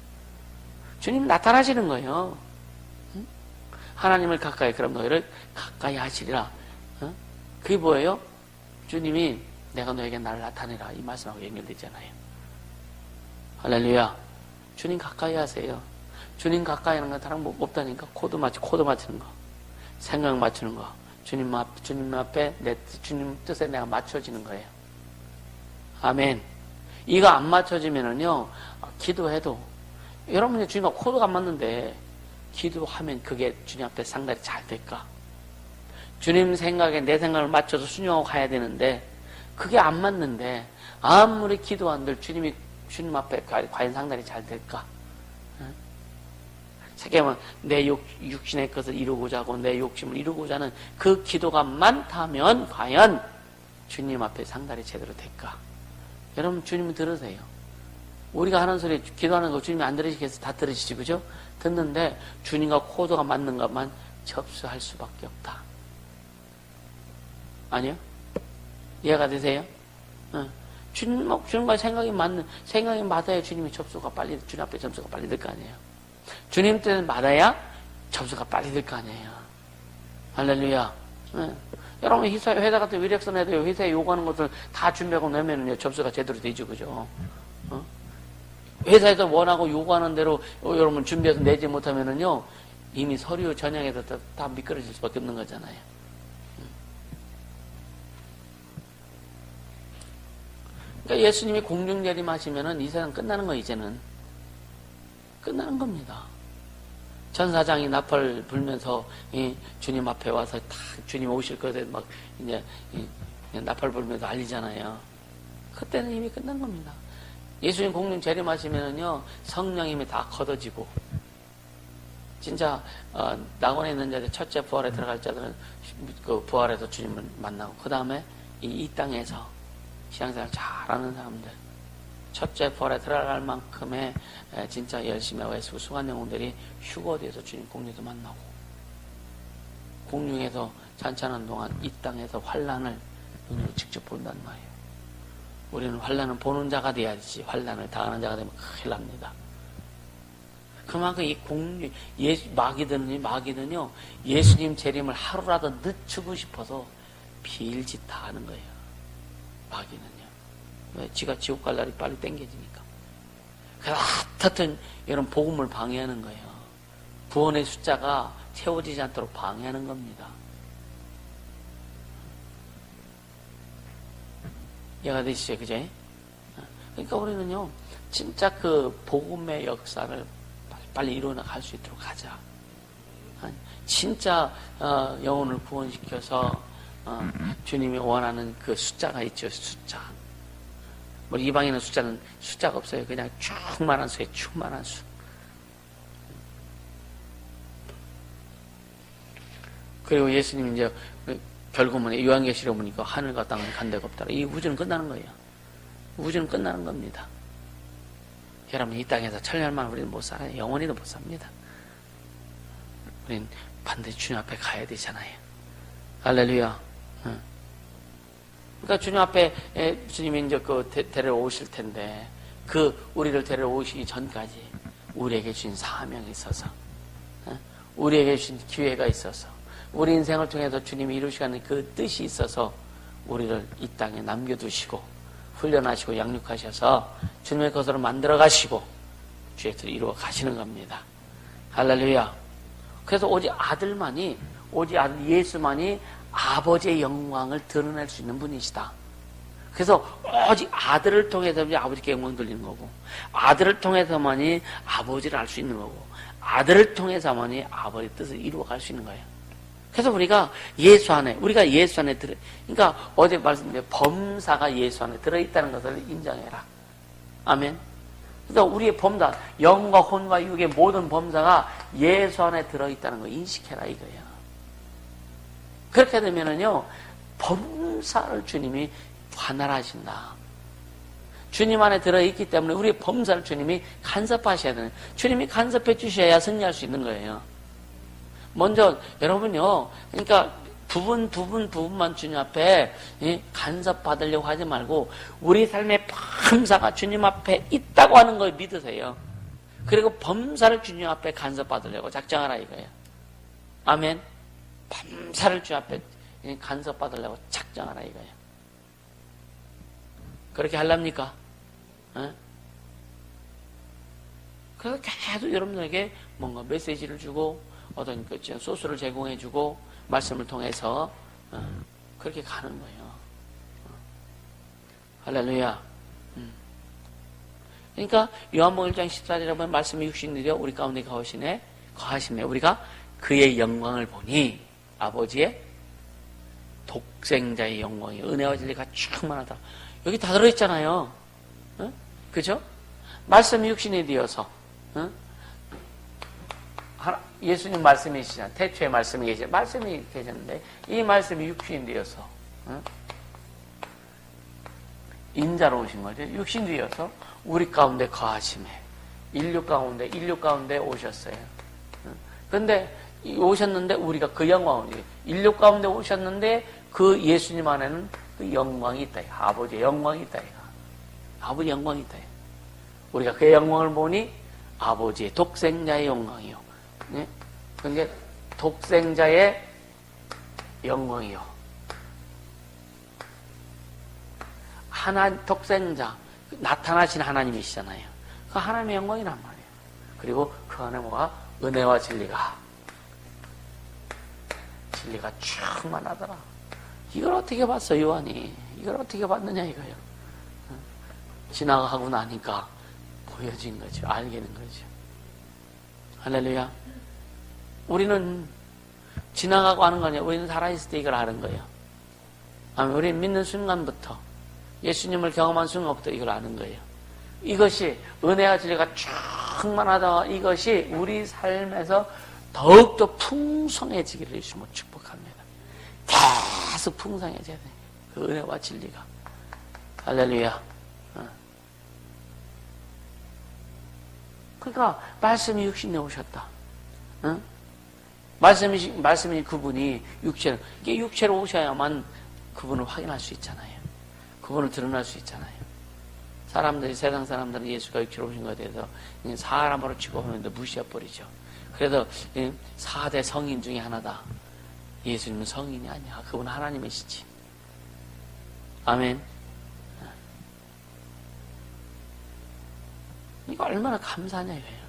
주님 나타나시는 거예요. 하나님을 가까이, 그럼 너희를 가까이 하시리라. 그게 뭐예요? 주님이 내가 너에게 나를 나타내라. 이 말씀하고 연결되잖아요. 할렐루야. 주님 가까이 하세요. 주님 가까이 하는 건 다른 거 없다니까. 코드 맞추는 거. 생각 맞추는 거. 주님 앞에 주님 뜻에 내가 맞춰지는 거예요. 아멘. 이거 안 맞춰지면은요, 기도해도, 여러분이 주님과 코드가 안 맞는데, 기도하면 그게 주님 앞에 상당히 잘 될까? 주님 생각에 내 생각을 맞춰서 순종하고 가야 되는데, 그게 안 맞는데, 아무리 기도한들 주님 앞에 과연 상당히 잘 될까? 세계만 내 육신의 것을 이루고자 하고 내 욕심을 이루고자 하는 그 기도가 많다면 과연 주님 앞에 상달이 제대로 될까? 여러분 주님은 들으세요. 우리가 하는 소리 기도하는 거 주님이 안 들으시겠어요? 다 들으시지 그죠? 듣는데 주님과 코드가 맞는 것만 접수할 수밖에 없다. 아니요? 이해가 되세요? 주님과 생각이 맞아야 주님이 접수가 빨리 주님 앞에 접수가 빨리 될 거 아니에요? 주님 뜻을 받아야 접수가 빨리 될 거 아니에요. 할렐루야. 여러분 회사 같은 위력서 내도 회사에 요구하는 것을 다 준비하고 내면은요 접수가 제대로 되죠, 그죠? 회사에서 원하고 요구하는 대로 여러분 준비해서 내지 못하면은요 이미 서류 전형에서 다 미끄러질 수밖에 없는 거잖아요. 그러니까 예수님이 공중 재림하시면은 이 세상 끝나는 거 이제는. 끝나는 겁니다. 전사장이 나팔 불면서 주님 앞에 와서 다 주님 오실 것에 막 이제 나팔 불면서 알리잖아요. 그때는 이미 끝난 겁니다. 예수님 공중 재림하시면은요 성령님이 다 걷어지고 진짜 낙원에 있는 자들 첫째 부활에 들어갈 자들은 그 부활에서 주님을 만나고 그 다음에 이 땅에서 신앙생활 잘하는 사람들 첫째 부활에 들어갈 만큼의 진짜 열심히 하고 애쓰고 수고한 영혼들이 휴거돼서 주님 공중에서 만나고 공중에서 잔치하는 동안 이 땅에서 환난을 눈으로 직접 본단 말이에요. 우리는 환난을 보는 자가 돼야지 환난을 당하는 자가 되면 큰일 납니다. 그만큼 이 마귀들은요 예수님 재림을 하루라도 늦추고 싶어서 빌짓 다 하는 거예요. 마귀는요. 왜? 지가 지옥 갈 날이 빨리 땡겨지니까. 그래서 하여튼 이런 복음을 방해하는 거예요. 구원의 숫자가 채워지지 않도록 방해하는 겁니다. 이해가 되시죠? 그죠? 그러니까 우리는요, 진짜 그 복음의 역사를 빨리 이루어나갈 수 있도록 하자. 진짜 영혼을 구원시켜서 주님이 원하는 그 숫자가 있죠. 숫자. 우리 이방인은 숫자가 없어요. 그냥 충만한 수에 충만한 수. 그리고 예수님 이제 결국은 요한계시록 보니까 하늘과 땅은 간 데가 없다. 이 우주는 끝나는 거예요. 우주는 끝나는 겁니다. 여러분, 이 땅에서 천년만 우리는 못 살아요. 영원히도 못 삽니다. 우리는 반드시 주님 앞에 가야 되잖아요. 할렐루야. 그러니까 주님 앞에 주님이 이제 데려오실 텐데, 우리를 데려오시기 전까지 우리에게 주신 사명이 있어서, 우리에게 주신 기회가 있어서, 우리 인생을 통해서 주님이 이루시는 그 뜻이 있어서 우리를 이 땅에 남겨두시고 훈련하시고 양육하셔서 주님의 것으로 만들어 가시고 주의 뜻을 이루어 가시는 겁니다. 할렐루야. 그래서 오직 아들 예수만이 아버지의 영광을 드러낼 수 있는 분이시다. 그래서 오직 아들을 통해서 아버지께 영광 돌리는 거고, 아들을 통해서만이 아버지를 알 수 있는 거고, 아들을 통해서만이 아버지의 뜻을 이루어갈 수 있는 거예요. 그래서 우리가 예수 안에 그러니까 어제 말씀드린 범사가 예수 안에 들어있다는 것을 인정해라. 아멘. 그래서 우리의 범사, 영과 혼과 육의 모든 범사가 예수 안에 들어있다는 거 인식해라 이거예요. 그렇게 되면은요, 범사를 주님이 관할하신다. 주님 안에 들어있기 때문에 우리의 범사를 주님이 간섭하셔야 되는, 주님이 간섭해 주셔야 승리할 수 있는 거예요. 먼저 여러분요, 그러니까 부분만 주님 앞에 간섭받으려고 하지 말고 우리 삶의 범사가 주님 앞에 있다고 하는 걸 믿으세요. 그리고 범사를 주님 앞에 간섭받으려고 작정하라 이거예요. 아멘. 범사를 주님 앞에 간섭받으려고 작정하라 이거예요. 그렇게 하랍니까? 그래서 계속 여러분들에게 뭔가 메시지를 주고 어떤 소스를 제공해주고 말씀을 통해서 그렇게 가는 거예요. 할렐루야. 그러니까 요한복음 1장 14절에 보면 말씀이 육신이되어 우리 가운데 거하시네. 우리가 그의 영광을 보니 아버지의 독생자의 영광이 은혜와 진리가 충만하다. 여기 다 들어있잖아요. 그죠? 말씀이 육신이 되어서 예수님 말씀이시잖아요. 태초에 말씀이 계셨는데 이 말씀이 육신이 되어서 인자로 오신 거죠. 육신이 되어서 우리 가운데 거하심에 인류 가운데 오셨어요. 그런데 오셨는데 우리가 그 영광을, 인류 가운데 오셨는데 그 예수님 안에는 그 영광이 있다. 아버지의 영광이 있다. 아버지의 영광이 있다. 우리가 그의 영광을 보니 아버지의 독생자의 영광이요. 네? 그게 독생자의 영광이요. 독생자, 나타나신 하나님이시잖아요. 그 하나님의 영광이란 말이에요. 그리고 그 안에 뭐가? 은혜와 진리가 충만하더라. 이걸 어떻게 봤어, 요한이? 이걸 어떻게 봤느냐, 이거예요. 지나가고 나니까 보여진 거죠. 알게는 거죠. 할렐루야. 우리는 지나가고 하는 거냐? 우리는 살아있을 때 이걸 아는 거예요. 우리는 믿는 순간부터, 예수님을 경험한 순간부터 이걸 아는 거예요. 이것이 은혜와 진리가 충만하다. 이것이 우리 삶에서 더욱더 풍성해지기를 예수님을 축복합니다. 계속 풍성해져야 돼. 그 은혜와 진리가. 할렐루야. 그러니까 말씀이 육신에 오셨다. 말씀이 그분이 육체로 오셔야만 그분을 확인할 수 있잖아요. 그분을 드러날 수 있잖아요. 세상 사람들은 예수가 육체로 오신 것에 대해서 사람으로 치고 하는데 무시해버리죠. 그래서 4대 성인 중에 하나다. 예수님은 성인이 아니야. 그분은 하나님이시지. 아멘. 이거 얼마나 감사하냐 이거예요.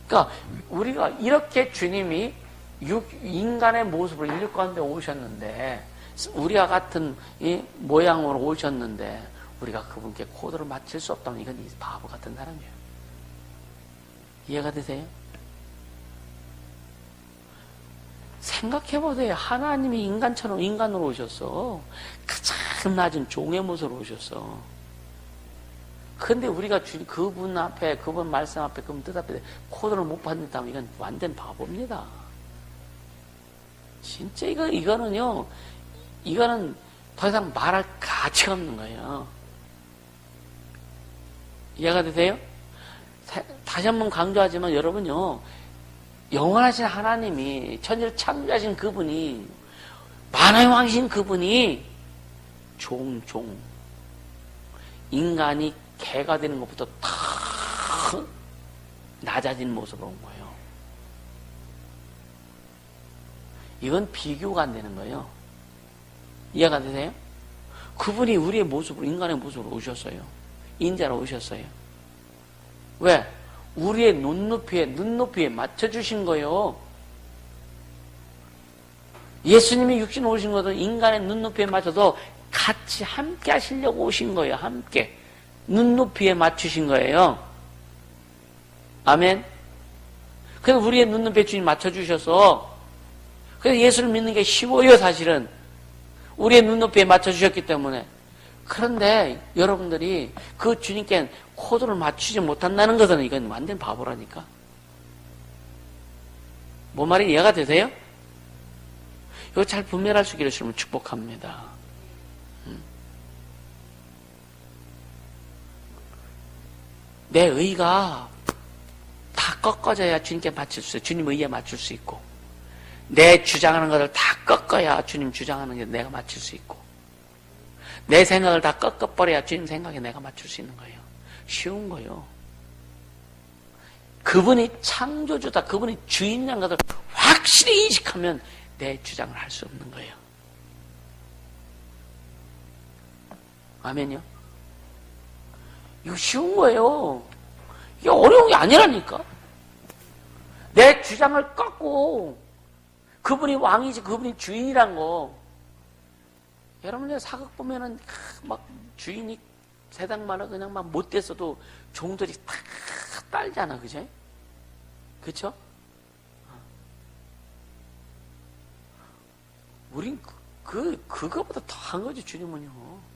그러니까 우리가 이렇게 주님이 인간의 모습으로 인류 가운데 오셨는데 우리와 같은 이 모양으로 오셨는데 우리가 그분께 코드를 맞출 수 없다면 이건 바보 같은 사람이에요. 이해가 되세요? 생각해보세요. 하나님이 인간처럼 인간으로 오셨어. 가장 낮은 종의 모습으로 오셨어. 근데 우리가 그분 앞에, 그분 말씀 앞에, 그분 뜻 앞에 코드를 못 받는다면 이건 완전 바보입니다. 진짜 이거는 더 이상 말할 가치가 없는 거예요. 이해가 되세요? 다시 한번 강조하지만 여러분요, 영원하신 하나님이 천지를 창조하신 그분이, 만화의 왕이신 그분이 종종 인간이 개가 되는 것부터 다 낮아진 모습으로 온 거예요. 이건 비교가 안 되는 거예요. 이해가 되세요? 그분이 우리의 모습으로, 인간의 모습으로 오셨어요. 인자로 오셨어요. 왜? 우리의 눈높이에 맞춰주신 거예요. 예수님이 육신 오신 것도 인간의 눈높이에 맞춰서 같이 함께 하시려고 오신 거예요. 함께. 눈높이에 맞추신 거예요. 아멘. 그래서 우리의 눈높이에 주님 맞춰주셔서, 그래서 예수를 믿는 게 쉬워요, 사실은. 우리의 눈높이에 맞춰주셨기 때문에. 그런데 여러분들이 그 주님께 코드를 맞추지 못한다는 것은 이건 완전 바보라니까. 뭐 말이 이해가 되세요? 이거 잘 분별할 수 있기를 주님을 축복합니다. 내 의가 다 꺾어져야 주님께 맞출 수 있어요. 주님 의에 맞출 수 있고, 내 주장하는 것을 다 꺾어야 주님 주장하는 게 내가 맞출 수 있고, 내 생각을 다 꺾어버려야 주님 생각에 내가 맞출 수 있는 거예요. 쉬운 거예요. 그분이 창조주다, 그분이 주인이라는 것을 확실히 인식하면 내 주장을 할 수 없는 거예요. 아멘요? 이거 쉬운 거예요. 이게 어려운 게 아니라니까. 내 주장을 꺾고 그분이 왕이지, 그분이 주인이란 거. 여러분들 사극 보면은 막 주인이 세상만은 그냥 막 못됐어도 종들이 다 딸잖아, 그죠? 그쵸? 우린 그거보다 더한 거지, 주님은요.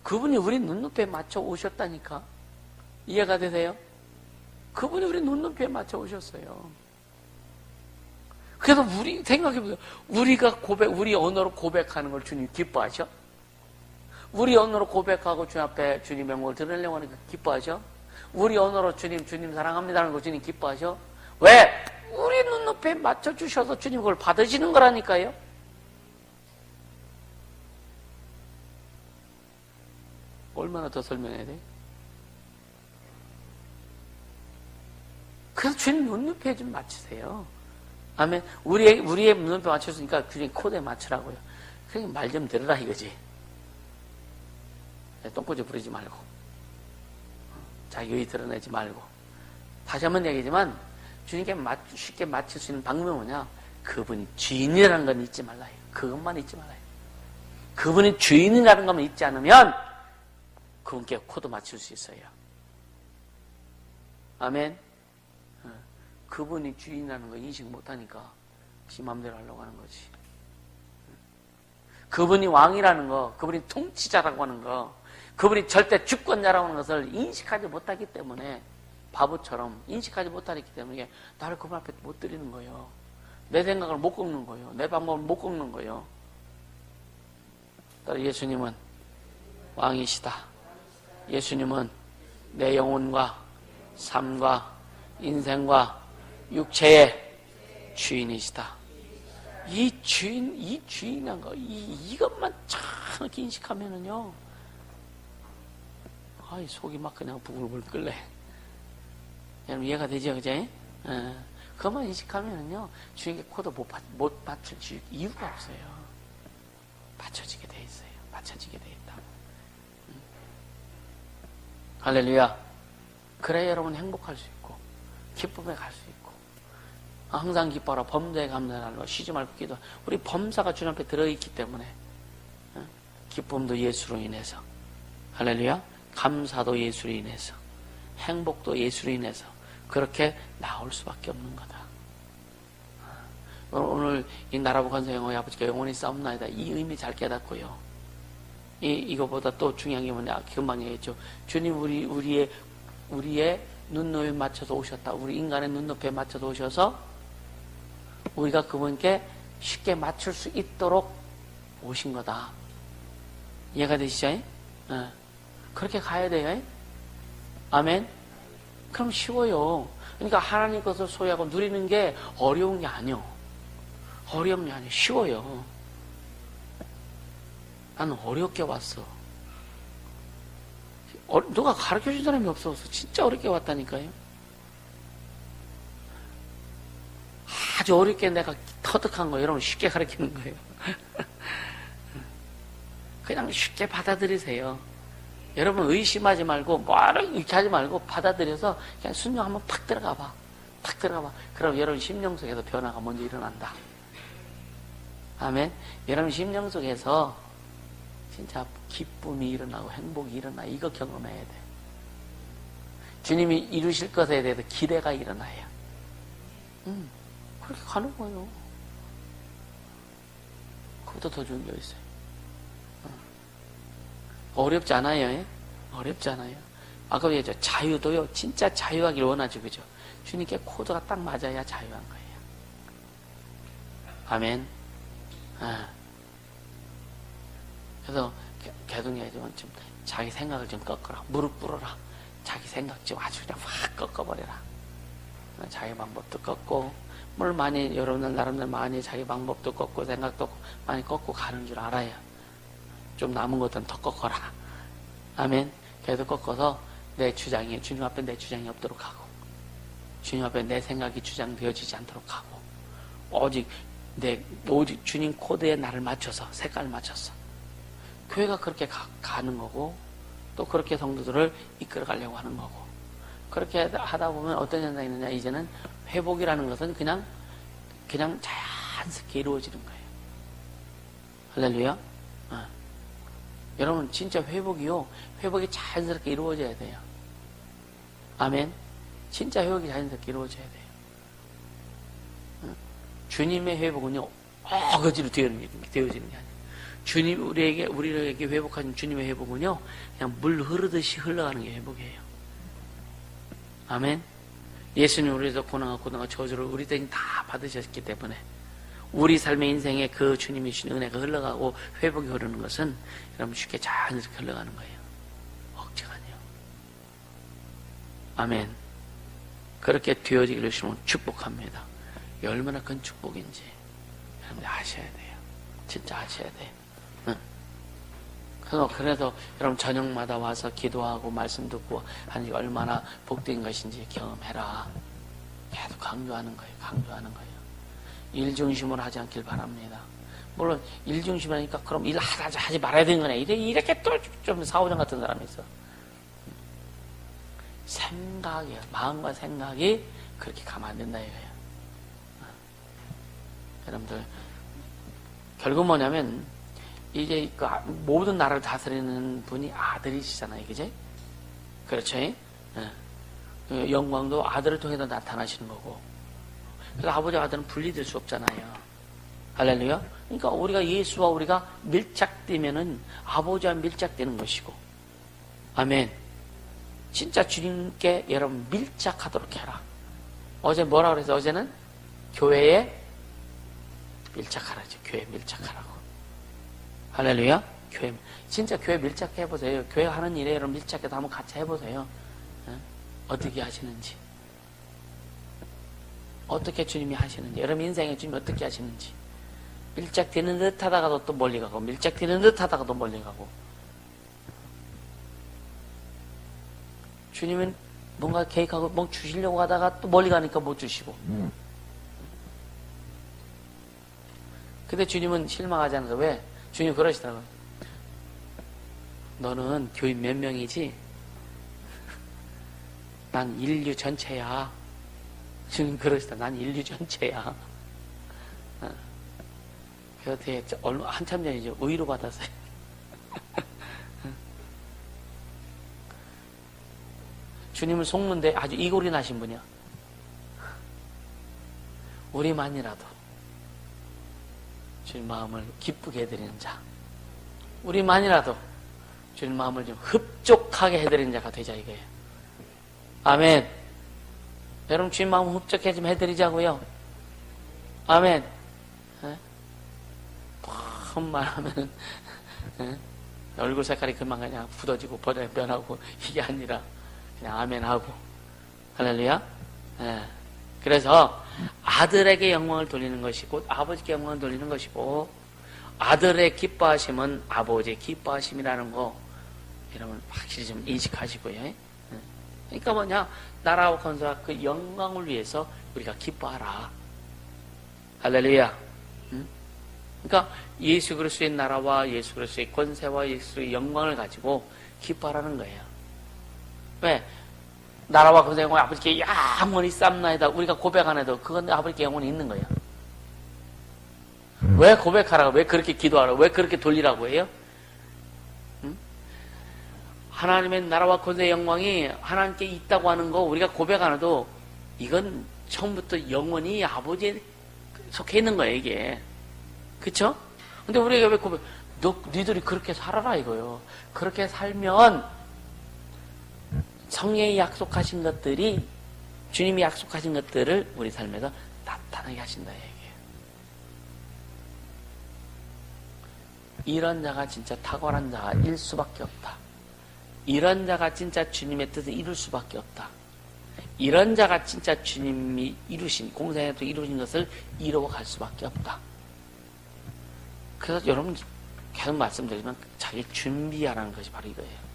그분이 우리 눈높이에 맞춰 오셨다니까. 이해가 되세요? 그분이 우리 눈높이에 맞춰 오셨어요. 그래서 생각해보세요. 우리 언어로 고백하는 걸 주님 기뻐하셔? 우리 언어로 고백하고 주님 앞에 주님의 명목을 드리려고 하는 거 기뻐하셔? 우리 언어로 주님 사랑합니다라는 거 주님 기뻐하셔? 왜? 우리 눈높이에 맞춰주셔서 주님 그걸 받으시는 거라니까요. 얼마나 더 설명해야 돼? 그래서 주님 눈높이에 좀 맞추세요. 아멘. 우리의 눈높이에 맞췄으니까 주님 코드에 맞추라고요. 그냥 말 좀 들으라 이거지. 똥꼬지 부리지 말고, 자기 의 드러내지 말고. 다시 한번 얘기하지만 주님께 쉽게 맞출 수 있는 방법은 뭐냐? 그분이 주인이라는 건 잊지 말라요. 그것만 잊지 말아요. 그분이 주인이라는 것만 잊지 않으면 그분께 코드 맞출 수 있어요. 아멘. 그분이 주인이라는 거 인식 못하니까 지 맘대로 하려고 하는 거지. 그분이 왕이라는 거, 그분이 통치자라고 하는 거, 그분이 절대 주권자라고 하는 것을 인식하지 못하기 때문에, 바보처럼 인식하지 못하기 때문에 나를 그분 앞에 못 드리는 거예요. 내 생각을 못 꺾는 거예요. 내 방법을 못 꺾는 거예요. 따라 예수님은 왕이시다. 예수님은 내 영혼과 삶과 인생과 육체의 주인이시다. 이 주인한 거, 이것만 정확히 인식하면은요, 속이 막 그냥 부글부글 끓래. 여러분 이해가 되죠, 그제? 그것만 인식하면은요, 주인께 코드 못 맞춰질 이유가 없어요. 맞춰지게 돼 있어요. 맞춰지게 돼 있다. 할렐루야. 그래야 여러분 행복할 수 있고, 기쁨에 갈 수 있고, 항상 기뻐라. 범사에 감사하라. 쉬지 말고 기도. 우리 범사가 주님 앞에 들어있기 때문에 기쁨도 예수로 인해서, 할렐루야, 감사도 예수로 인해서, 행복도 예수로 인해서 그렇게 나올 수밖에 없는 거다. 오늘 이 나라부 간사 영어의 아버지가 영원히 싸움나이다. 이 의미 잘 깨닫고요. 이거보다 또 중요한 게 뭐냐? 금방 얘기했죠. 주님 우리의 눈높이에 맞춰서 오셨다. 우리 인간의 눈높이에 맞춰서 오셔서 우리가 그분께 쉽게 맞출 수 있도록 오신 거다. 이해가 되시죠? 그렇게 가야 돼요. 아멘. 그럼 쉬워요. 그러니까 하나님 것을 소유하고 누리는 게 어려운 게 아니요. 어려운 게 아니요. 쉬워요. 나는 어렵게 왔어. 누가 가르쳐 준 사람이 없어서 진짜 어렵게 왔다니까요. 아주 어렵게 내가 터득한 거 여러분 쉽게 가르치는 거예요. 그냥 쉽게 받아들이세요. 여러분 의심하지 말고 뭐를 이렇게 하지 말고 받아들여서 그냥 순종 한번 팍 들어가 봐. 팍 들어가 봐. 그럼 여러분 심령 속에서 변화가 먼저 일어난다. 아멘. 여러분 심령 속에서 진짜 기쁨이 일어나고 행복이 일어나. 이거 경험해야 돼. 주님이 이루실 것에 대해서 기대가 일어나요. 그렇게 가는 거예요. 그것도 더 좋은 게 있어요. 어렵지 않아요. 어렵지 않아요. 아까 얘기했죠. 자유도요. 진짜 자유하길 원하죠. 그죠? 주님께 코드가 딱 맞아야 자유한 거예요. 아멘. 그래서 계속 얘기하지만 좀 자기 생각을 좀 꺾어라. 무릎 꿇어라. 자기 생각 좀 아주 그냥 확 꺾어버려라. 자기 방법도 꺾고, 뭘 많이, 여러분들 나름대로 많이 자기 방법도 꺾고, 생각도 많이 꺾고 가는 줄 알아요. 좀 남은 것들은 더 꺾어라. 아멘. 계속 꺾어서 내 주장이, 주님 앞에 내 주장이 없도록 하고, 주님 앞에 내 생각이 주장되어지지 않도록 하고, 오직 주님 코드에 나를 맞춰서, 색깔을 맞춰서, 교회가 그렇게 가는 거고, 또 그렇게 성도들을 이끌어 가려고 하는 거고, 그렇게 하다 보면 어떤 현상이 있느냐, 이제는 회복이라는 것은 그냥 자연스럽게 이루어지는 거예요. 할렐루야. 여러분 진짜 회복이 자연스럽게 이루어져야 돼요. 아멘. 진짜 회복이 자연스럽게 이루어져야 돼요. 주님의 회복은요 어거지로 되어지는 게 아니에요. 주님 우리에게 회복하신 주님의 회복은요 그냥 물 흐르듯이 흘러가는 게 회복이에요. 아멘. 예수님 우리에서 고난과 저주를 우리 대신 다 받으셨기 때문에 우리 삶의 인생에 그 주님이 주신 은혜가 흘러가고 회복이 흐르는 것은 여러분 쉽게 자연스럽게 흘러가는 거예요. 억지가 아니에요. 아멘. 그렇게 되어지기를 주시면 축복합니다. 얼마나 큰 축복인지 여러분들 아셔야 돼요. 진짜 아셔야 돼요. 그래서 여러분 저녁마다 와서 기도하고 말씀 듣고 하는 게 얼마나 복된 것인지 경험해라. 계속 강조하는 거예요. 강조하는 거예요. 일 중심으로 하지 않길 바랍니다. 물론 일 중심으로 하니까 그럼 일 하지 말아야 되는 거네. 이렇게 또 좀 사오장 같은 사람이 있어. 생각이야. 마음과 생각이 그렇게 가면 안 된다 이거예요. 여러분들 결국 뭐냐면 이제 그 모든 나라를 다스리는 분이 아들이시잖아요. 그제? 그렇죠? 영광도 아들을 통해서 나타나시는 거고. 그래서 아버지와 아들은 분리될 수 없잖아요. 할렐루야. 그러니까 우리가 예수와 우리가 밀착되면은 아버지와 밀착되는 것이고. 아멘. 진짜 주님께 여러분 밀착하도록 해라. 어제 뭐라 그랬어요? 어제는 교회에 밀착하라죠. 교회에 밀착하라고. 할렐루야. 진짜 교회 밀착해보세요. 교회 하는 일에 여러분 밀착해서 한번 같이 해보세요. 어떻게 하시는지. 어떻게 주님이 하시는지. 여러분 인생에 주님이 어떻게 하시는지. 밀착되는 듯 하다가도 또 멀리 가고, 밀착되는 듯 하다가도 멀리 가고. 주님은 뭔가 계획하고 뭐 주시려고 하다가 또 멀리 가니까 못 주시고. 근데 주님은 실망하지 않아서 왜? 주님 그러시더라고요. 너는 교인 몇 명이지? 난 인류 전체야. 주님 그러시다. 난 인류 전체야. 그래서 되게 한참 전이죠. 의로 받았어요. 주님을 속는데 아주 이골이 나신 분이야. 우리만이라도 주님 마음을 기쁘게 해드리는 자, 우리만이라도 주님 마음을 좀 흡족하게 해드리는 자가 되자 이거예요. 아멘. 여러분 주님 마음 흡족해 좀 해드리자고요. 아멘. 말하면 얼굴 색깔이 금방 그냥 굳어지고 변하고 이게 아니라 그냥 아멘 하고 할렐루야. 그래서 아들에게 영광을 돌리는 것이고 아버지께 영광을 돌리는 것이고 아들의 기뻐하심은 아버지의 기뻐하심이라는 거 여러분 확실히 좀 인식하시고요. 그러니까 뭐냐, 나라와 건설와 그 영광을 위해서 우리가 기뻐하라. 할렐루야. 그러니까 예수 그리스도의 나라와 예수 그리스도의 권세와 예수 그리스도의 영광을 가지고 기뻐하라는 거예요. 왜? 나라와 권세 영광이 아버지께 영원히 쌈나이다. 우리가 고백 안 해도 그건 아버지께 영원히 있는 거예요. 왜 고백하라고? 왜 그렇게 기도하라고? 왜 그렇게 돌리라고 해요? 하나님의 나라와 권세 영광이 하나님께 있다고 하는 거 우리가 고백 안 해도 이건 처음부터 영원히 아버지에 속해 있는 거예요, 이게. 그쵸? 근데 우리가 왜 고백, 니들이 그렇게 살아라 이거요. 그렇게 살면 성령이 약속하신 것들이, 주님이 약속하신 것들을 우리 삶에서 나타나게 하신다 얘기예요. 이런 자가 진짜 탁월한 자일 수밖에 없다. 이런 자가 진짜 주님의 뜻을 이룰 수밖에 없다. 이런 자가 진짜 주님이 이루신, 공생에도 이루신 것을 이루어갈 수밖에 없다. 그래서 여러분 계속 말씀드리지만 자기 준비하라는 것이 바로 이거예요.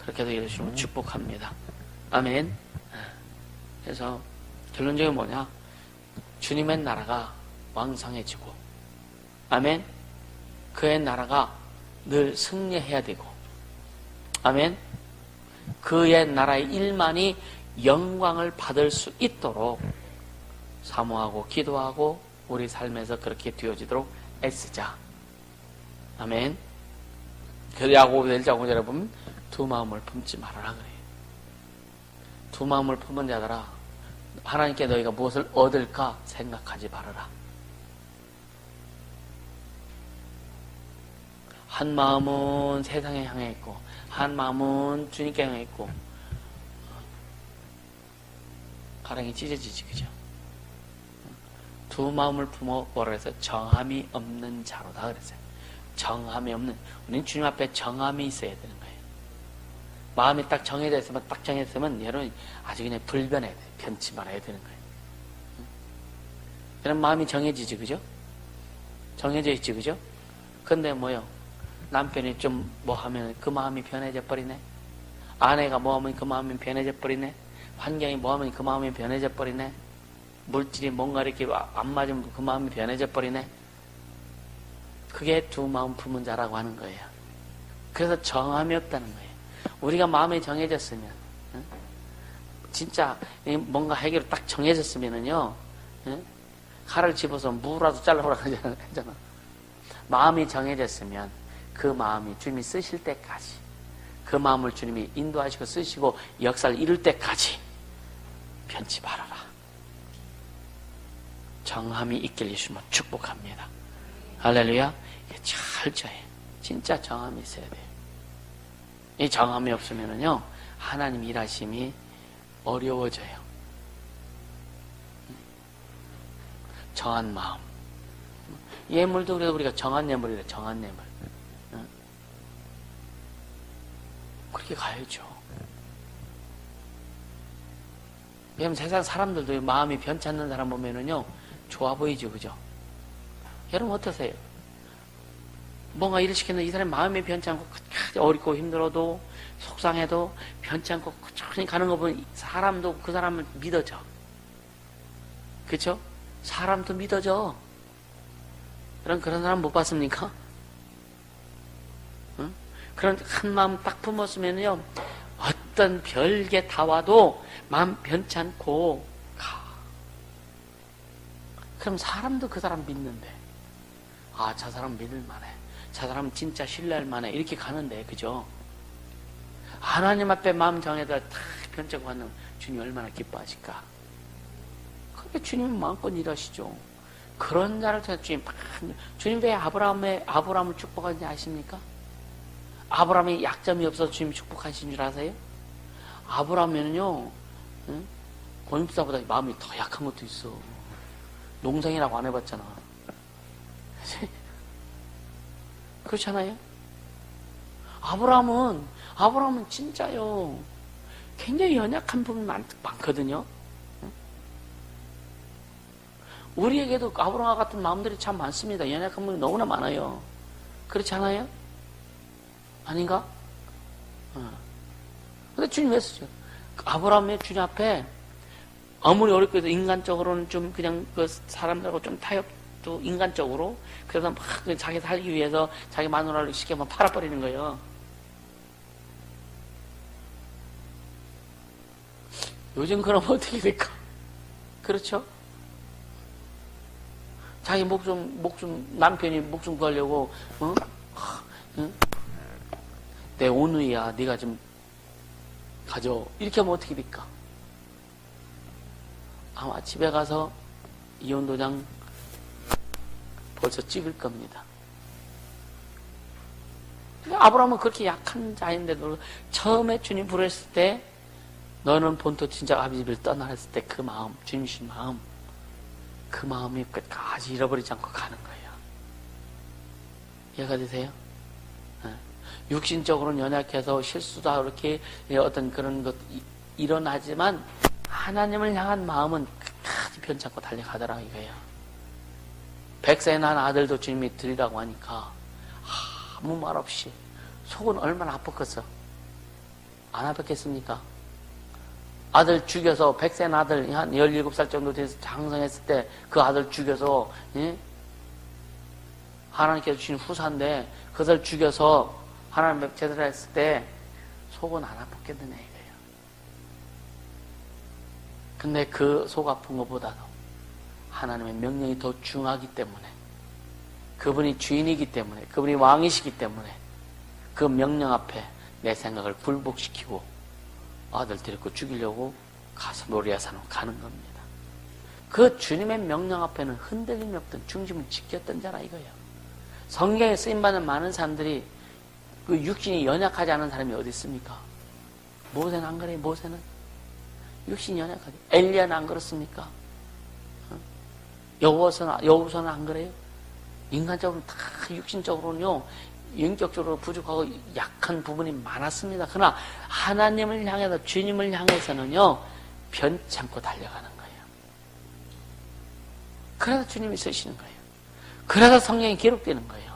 그렇게 해서 이루시면 축복합니다. 아멘. 그래서 결론적으로 뭐냐, 주님의 나라가 왕성해지고, 아멘. 그의 나라가 늘 승리해야 되고, 아멘. 그의 나라의 일만이 영광을 받을 수 있도록 사모하고 기도하고 우리 삶에서 그렇게 되어지도록 애쓰자. 아멘. 그래서 야고보서 1장 5절에 보면 두 마음을 품지 말아라 그래요. 두 마음을 품은 자들아, 하나님께 너희가 무엇을 얻을까 생각하지 말아라. 한 마음은 세상에 향해 있고 한 마음은 주님께 향해 있고 가랑이 찢어지지, 그죠? 두 마음을 품어 뭐라 그래서 정함이 없는 자로다 그랬어요. 정함이 없는, 우리는 주님 앞에 정함이 있어야 되는 거예요. 마음이 딱 정해져 있으면, 딱 정해졌으면 여러분 아주 그냥 불변해야 돼요. 변치 말아야 되는 거예요. 그럼 마음이 정해지지, 그죠? 정해져 있지, 그죠? 근데 뭐요? 남편이 좀 뭐 하면 그 마음이 변해져 버리네. 아내가 뭐 하면 그 마음이 변해져 버리네. 환경이 뭐 하면 그 마음이 변해져 버리네. 물질이 뭔가 이렇게 안 맞으면 그 마음이 변해져 버리네. 그게 두 마음 품은 자라고 하는 거예요. 그래서 정함이 없다는 거예요. 우리가 마음이 정해졌으면, 진짜 뭔가 해결이 딱 정해졌으면은요, 칼을 집어서 무라도 잘라보라고 하잖아. 마음이 정해졌으면 그 마음이 주님이 쓰실 때까지, 그 마음을 주님이 인도하시고 쓰시고 역사를 이룰 때까지 변치 말아라. 정함이 있길 예수님은 축복합니다. 할렐루야. 이게 철저해. 진짜 정함이 있어야 돼요. 이 정함이 없으면은요, 하나님 일하심이 어려워져요. 정한 마음. 예물도 그래도 우리가 정한 예물이래, 정한 예물. 그렇게 가야죠. 여러분, 세상 사람들도 마음이 변치 않는 사람 보면은요, 좋아 보이죠, 그죠? 여러분, 어떠세요? 뭔가 일을 시켰는데 이 사람이 마음이 변치 않고, 어렵고 힘들어도, 속상해도, 변치 않고, 천천히 가는 거 보면 사람도 그 사람을 믿어져. 그쵸? 사람도 믿어져. 그런 사람 못 봤습니까? 응? 그런 한 마음 딱 품었으면요, 어떤 별게 다 와도 마음 변치 않고 가. 그럼 사람도 그 사람 믿는데, 아, 저 사람 믿을 만해, 저 사람 진짜 신뢰할 만해, 이렇게 가는데, 그죠? 하나님 앞에 마음 정해다 탁 변치고 가는 주님 얼마나 기뻐하실까? 그게 주님은 마음껏 일하시죠. 그런 자를 통해 주님 왜 아브라함을 축복하는지 아십니까? 아브라함이 약점이 없어서 주님이 축복하신 줄 아세요? 아브라함에는요, 권입사보다 마음이 더 약한 것도 있어. 농장이라고 안 해봤잖아. 그렇잖아요? 아브라함은 진짜요, 굉장히 연약한 부분이 많거든요. 우리에게도 아브라함 같은 마음들이 참 많습니다. 연약한 부분이 너무나 많아요. 그렇지 않아요? 아닌가? 근데 주님 왜 쓰죠? 아브라함의 주님 앞에 아무리 어렵게 해도 인간적으로는 좀 그냥 그 사람들하고 좀 타협도 인간적으로, 그래서 막 자기 살기 위해서 자기 마누라를 쉽게 막 팔아버리는 거예요. 요즘 그럼 어떻게 될까? 그렇죠? 자기 남편이 목숨 구하려고, 내 오누이야, 네가 좀 가져, 이렇게 하면 어떻게 될까? 아마 집에 가서 이혼도장 벌써 찍을 겁니다. 아브라함은 그렇게 약한 자인데도 처음에 주님 부르셨을 때, 너는 본토 친척 아비 집을 떠나라 했을 때 그 마음, 주님 주신 마음, 그 마음이 끝까지 잃어버리지 않고 가는 거예요. 이해가 되세요? 육신적으로는 연약해서 실수도 이렇게 어떤 그런 것 일어나지만, 하나님을 향한 마음은 끝까지 변치 않고 달려가더라 이거예요. 100세에 난 아들도 주님이 드리라고 하니까 아무 말 없이, 속은 얼마나 아팠겠어? 안 아팠겠습니까? 아들 죽여서, 100세 아들 한 17살 정도 돼서 장성했을 때 그 아들 죽여서, 예? 하나님께서 주신 후사인데 그것을 죽여서 하나님 제대로 했을 때 속은 안 아팠겠느냐 이거예요. 근데 그 속 아픈 것보다도 하나님의 명령이 더 중하기 때문에, 그분이 주인이기 때문에, 그분이 왕이시기 때문에 그 명령 앞에 내 생각을 굴복시키고 아들 데리고 죽이려고 가서 모리아산으로 가는 겁니다. 그 주님의 명령 앞에는 흔들림이 없던 중심을 지켰던 자라 이거예요. 성경에 쓰임받는 많은 사람들이 그 육신이 연약하지 않은 사람이 어디 있습니까? 모세는 안 그래요. 모세는 육신이 연약하지. 엘리야는 안 그렇습니까? 여호수아는 안 그래요? 인간적으로 다 육신적으로는요, 인격적으로 부족하고 약한 부분이 많았습니다. 그러나 하나님을 향해서, 주님을 향해서는요, 변치 않고 달려가는 거예요. 그래서 주님이 쓰시는 거예요. 그래서 성경이 기록되는 거예요.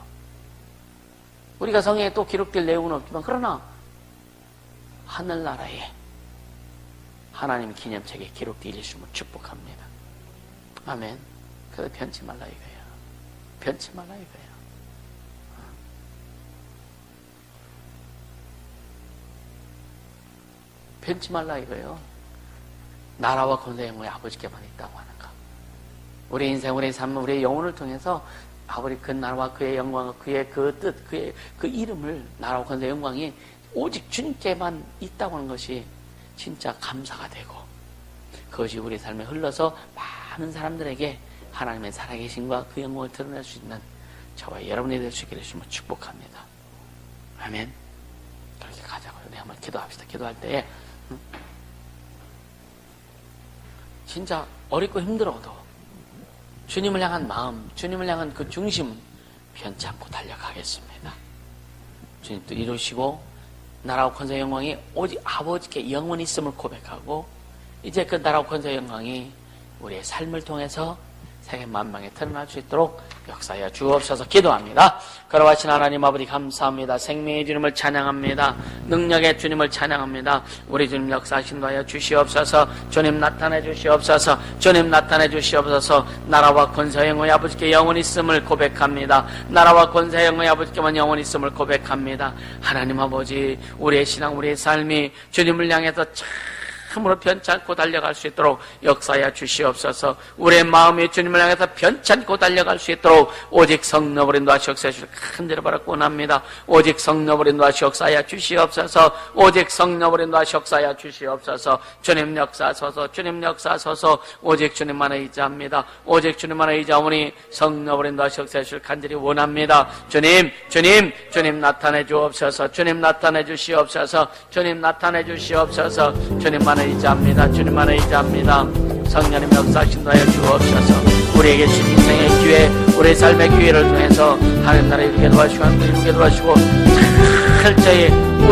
우리가 성경에 또 기록될 내용은 없지만, 그러나 하늘나라에 하나님 기념책에 기록되어 있으면 축복합니다. 아멘. 그래서 변치 말라 이거예요. 변치 말라 이거예요. 변치 말라 이거예요. 나라와 권세 영광이 아버지께만 있다고 하는 거. 우리 인생, 우리 삶, 우리의 영혼을 통해서 아버지 그 나라와 그의 영광, 그의 그 뜻, 그의 그 이름을, 나라와 권세 영광이 오직 주님께만 있다고 하는 것이 진짜 감사가 되고, 그것이 우리 삶에 흘러서 많은 사람들에게 하나님의 살아계심과 그 영광을 드러낼 수 있는 저와 여러분이 될 수 있기를 주님을 축복합니다. 아멘. 그렇게 가자고요. 네, 한번 기도합시다. 기도할 때에 진짜 어렵고 힘들어도 주님을 향한 마음, 주님을 향한 그 중심 변치 않고 달려가겠습니다. 주님도 이루시고 나라와 권세 영광이 오직 아버지께 영원히 있음을 고백하고, 이제 그 나라와 권세 영광이 우리의 삶을 통해서 세계 만방에 드러날 수 있도록 역사하여 주옵소서. 기도합니다. 걸어가신 하나님 아버지 감사합니다. 생명의 주님을 찬양합니다. 능력의 주님을 찬양합니다. 우리 주님 역사하신다 하여 주시옵소서. 주님 나타내 주시옵소서. 주님 나타내 주시옵소서. 나라와 권세 영광의 아버지께 영원히 있음을 고백합니다. 나라와 권세 영광의 아버지께만 영원히 있음을 고백합니다. 하나님 아버지, 우리의 신앙, 우리의 삶이 주님을 향해서 참으로 변찮고 달려갈 수 있도록 역사하여 주시옵소서. 우리의 마음이 주님을 향해서 변찮고 달려갈 수 있도록 오직 성령으로 인도하시옵소서. 간절히 바라고 원합니다. 오직 성령으로 인도하시옵소서 주시옵소서. 오직 성령으로 인도하시옵소서 주시옵소서. 주님 역사하소서. 주님 역사하소서. 오직 주님만을 의지합니다. 오직 주님만을 의지하오니 성령으로 인도하시옵소서 간절히 원합니다. 주님 나타내 주옵소서. 주님 나타내 주시옵소서. 주님 나타내 주시옵소서. 주님만 의지합니다. 주님만 의지합니다. 성령님 역사하신다 하여 주옵소서. 우리에게 신 인생의 기회, 우리의 삶의 기회를 통해서 하나님 나라 이루게 도와주시고 하나님 이루게 도와주시고 철저히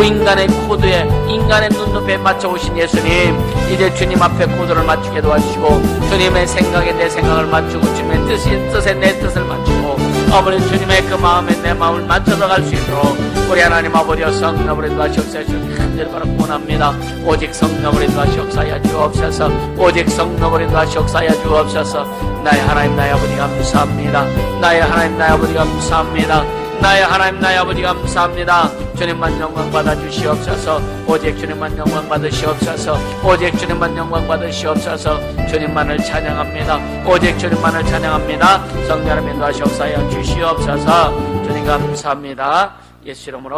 인간의 코드에, 인간의 눈높이에 맞춰오신 예수님, 이제 주님 앞에 코드를 맞추게 도와주시고 주님의 생각에 내 생각을 맞추고 주님의 뜻에 내 뜻을 맞추고 아버지 주님의 그 마음에 내 마음을 맞춰서 갈 수 있도록 우리 하나님 아버지여 성령으로 인도하시옵소서. 간절히 바라고 원합니다. 오직 성령으로 인도하시옵소서 주옵소서. 오직 성령으로 인도하시옵소서 주옵소서. 나의 하나님 나의 아버지 감사합니다. 나의 하나님 나의 아버지 감사합니다. 나의 하나님 나의 아버지 감사합니다. 주님만 영광 받아 주시옵소서. 오직 주님만 영광 받으시옵소서. 오직 주님만 영광 받으시옵소서. 주님만을 찬양합니다. 오직 주님만을 찬양합니다. 성령님 인도하시옵소서 주시옵소서. 주님 감사합니다. 예수 이름으로